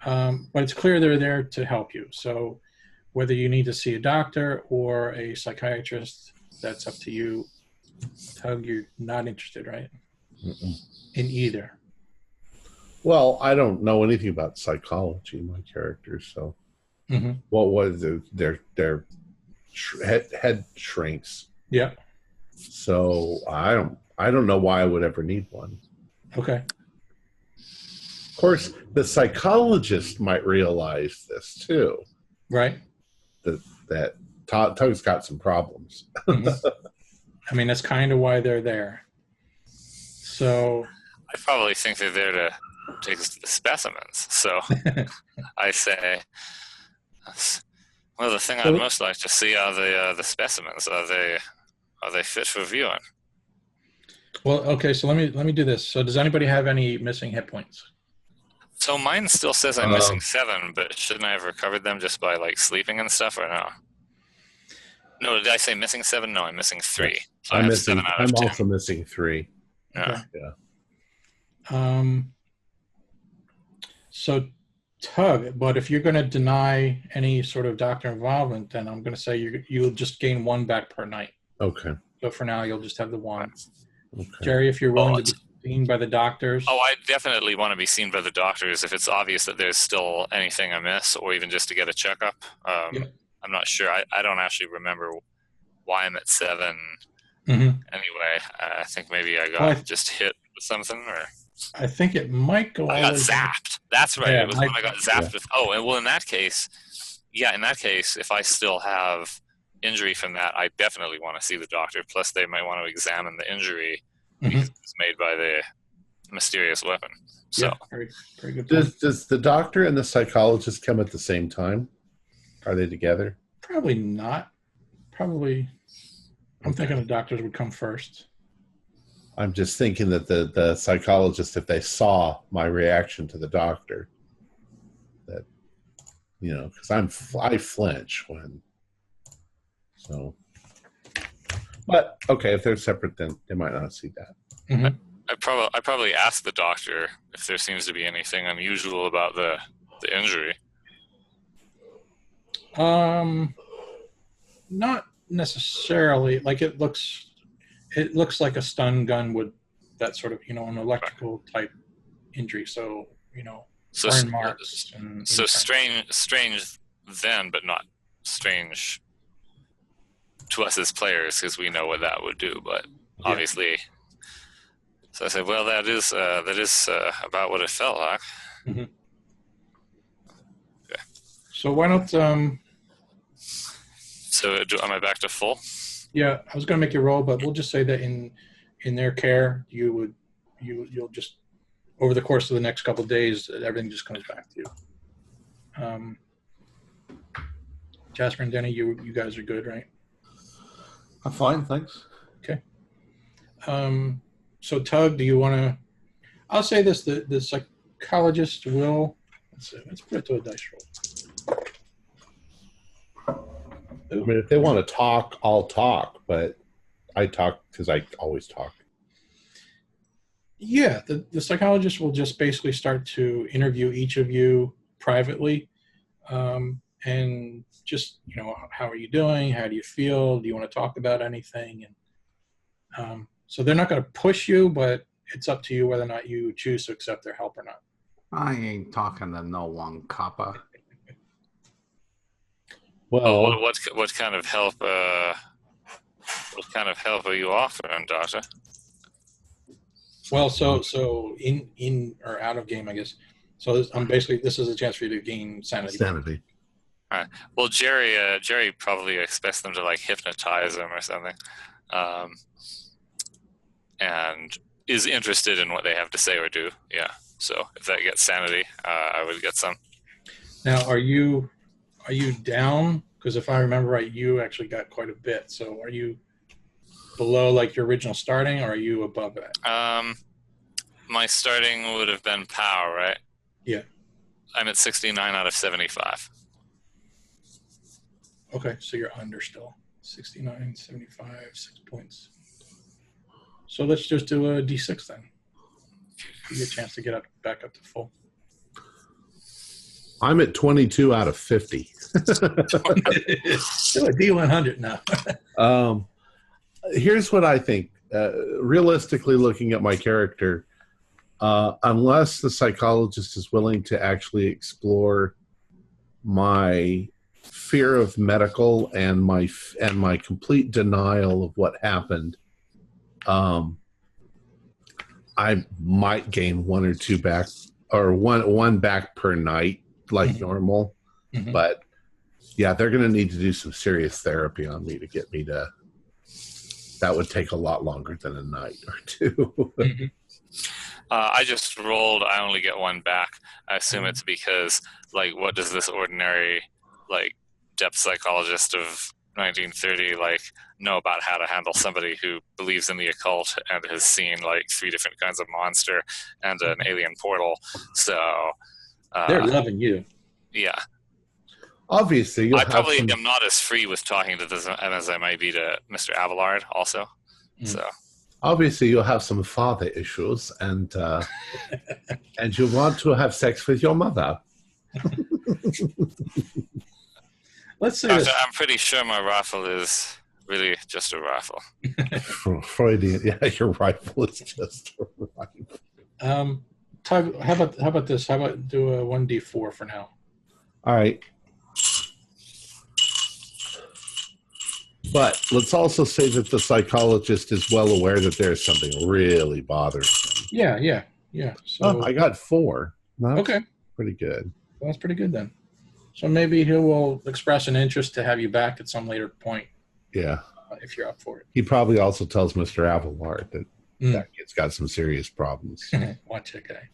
But it's clear they're there to help you. So whether you need to see a doctor or a psychiatrist, that's up to you. Tug, you're not interested, right? Mm-mm. In either. Well, I don't know anything about psychology, my characters, so what was their head shrinks. Yeah. So I don't know why I would ever need one. Okay. Of course, the psychologist might realize this too. Right. That Tug's got some problems. I mean, that's kind of why they're there. So I probably think they're there to take the specimens. So I say, well, the thing I'd most like to see are the specimens. Are they fit for viewing? Well, okay. So let me do this. So does anybody have any missing hit points? So mine still says I'm missing 7, but shouldn't I have recovered them just by sleeping and stuff, or no? No, did I say missing 7? No, I'm missing 3. So I have 7 out of 10. I'm also missing 3. Yeah. Okay. Yeah. So Tug, but if you're going to deny any sort of doctor involvement, then I'm going to say you'll just gain 1 back per night. Okay. So for now, you'll just have the 1. Okay. Jerry, if you're willing to be seen by the doctors. Oh, I definitely want to be seen by the doctors if it's obvious that there's still anything amiss, or even just to get a checkup. I'm not sure. I don't actually remember why I'm at 7. Anyway, I think maybe I got just hit with something, or I think it might go. I got zapped. That's right. Yeah, it was when I got zapped with. Oh, and well, in that case, if I still have injury from that, I definitely want to see the doctor. Plus, they might want to examine the injury because it was made by the mysterious weapon. So, very, very good. Does the doctor and the psychologist come at the same time? Are they together? Probably not. Probably. I'm thinking the doctors would come first. I'm just thinking that the psychologist, if they saw my reaction to the doctor, that, because I flinch when, so. But okay, if they're separate, then they might not see that. I probably asked the doctor if there seems to be anything unusual about the injury. Not necessarily. Like it looks like a stun gun would, that sort of, an electrical type injury. So, burn marks. So strange then, but not strange to us as players, because we know what that would do. But obviously, so I said, well, that is about what it felt like. Okay. So why don't So am I back to full? Yeah, I was going to make you roll, but we'll just say that in their care, you'll just, over the course of the next couple of days, everything just comes back to you. Jasper and Denny, you guys are good, right? I'm fine, thanks. Okay. So Tug, do you want to? I'll say this: the psychologist will. Let's put it to a dice roll. I mean, if they want to talk, I'll talk, but I talk because I always talk. Yeah, the psychologist will just basically start to interview each of you privately, and just, how are you doing? How do you feel? Do you want to talk about anything? And so they're not going to push you, but it's up to you whether or not you choose to accept their help or not. I ain't talking to no one, copper. Well, what kind of help? What kind of help are you offering, Doctor? Well, so in or out of game, I guess. So this is a chance for you to gain sanity. Sanity. All right. Well, Jerry probably expects them to like hypnotize him or something, and is interested in what they have to say or do. Yeah. So if that gets sanity, I would get some. Now, are you down? Because if I remember right, you actually got quite a bit. So are you below like your original starting, or are you above that? My starting would have been power, right? Yeah. I'm at 69 out of 75. Okay, so you're under still. 69, 75, 6 points. So let's just do a D6 then. Give you a chance to get back up to full. I'm at 22 out of 50. Do a D100 now. Here's what I think. Realistically, looking at my character, unless the psychologist is willing to actually explore my fear of medical and my complete denial of what happened, I might gain one or two back, or one back per night, like normal. Mm-hmm. But yeah, they're going to need to do some serious therapy on me to get me to. That would take a lot longer than a night or two. Mm-hmm. I just rolled. I only get one back. I assume it's because, like, what does this ordinary, like, depth psychologist of 1930, like, know about how to handle somebody who believes in the occult and has seen, like, 3 different kinds of monster and an alien portal? So they're loving you. Yeah. Obviously, I probably am not as free with talking to this as I might be to Mr. Abelard also. So obviously you'll have some father issues, and and you want to have sex with your mother. Let's say Doctor, I'm pretty sure my rifle is really just a rifle. Freudian, yeah, your rifle is just a rifle. Tug, how about this? How about do a 1d4 for now? All right. But let's also say that the psychologist is well aware that there's something really bothering him. Yeah. So I got 4. That's okay, pretty good. well, that's pretty good then. So maybe he will express an interest to have you back at some later point. Yeah. If you're up for it. He probably also tells Mr. Abelard that that kid's got some serious problems. Watch that guy.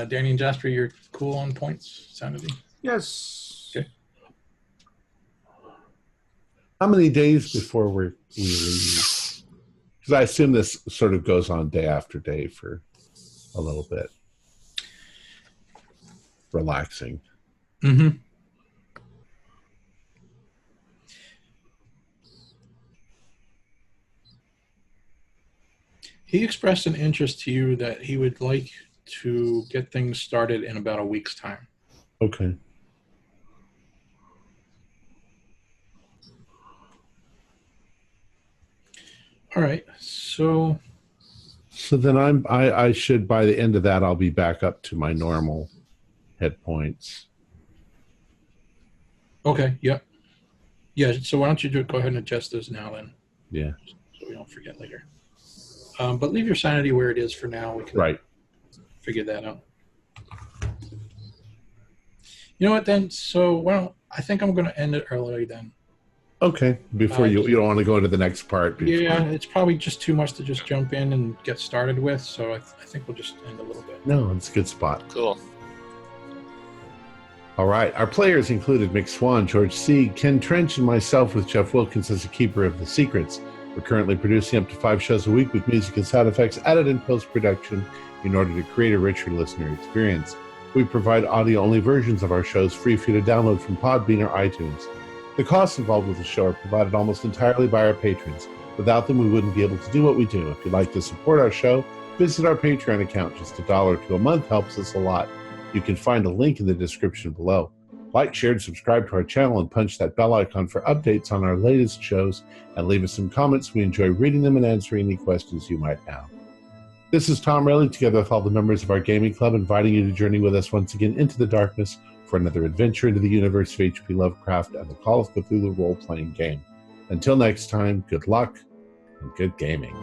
Danny and Jasper, you're cool on points, sanity? Yes. Okay. How many days before we leave? Because I assume this sort of goes on day after day for a little bit. Relaxing. Mm-hmm. He expressed an interest to you that he would like to get things started in about a week's time. Okay. All right. So then I should, by the end of that, I'll be back up to my normal hit points. okay. Yep. Yeah. So why don't you go ahead and adjust those now then, Yeah. so we don't forget later. But leave your sanity where it is for now. We can figure that out. You know what then? So I think I'm going to end it early then. Okay. Before you don't want to go to the next part. Yeah, it's probably just too much to just jump in and get started with. So I think we'll just end a little bit. No, it's a good spot. Cool. All right. Our players included Mick Swan, George C., Ken Trench, and myself with Jeff Wilkins as a keeper of the secrets. We're currently producing up to 5 shows a week with music and sound effects added in post-production in order to create a richer listener experience. We provide audio-only versions of our shows free for you to download from Podbean or iTunes. The costs involved with the show are provided almost entirely by our patrons. Without them, we wouldn't be able to do what we do. If you'd like to support our show, visit our Patreon account. Just $1 a month helps us a lot. You can find a link in the description below. Like, share, and subscribe to our channel and punch that bell icon for updates on our latest shows, and leave us some comments. We enjoy reading them and answering any questions you might have. This is Tom Rayleigh, together with all the members of our gaming club, inviting you to journey with us once again into the darkness for another adventure into the universe of H.P. Lovecraft and the Call of Cthulhu role-playing game. Until next time, good luck and good gaming.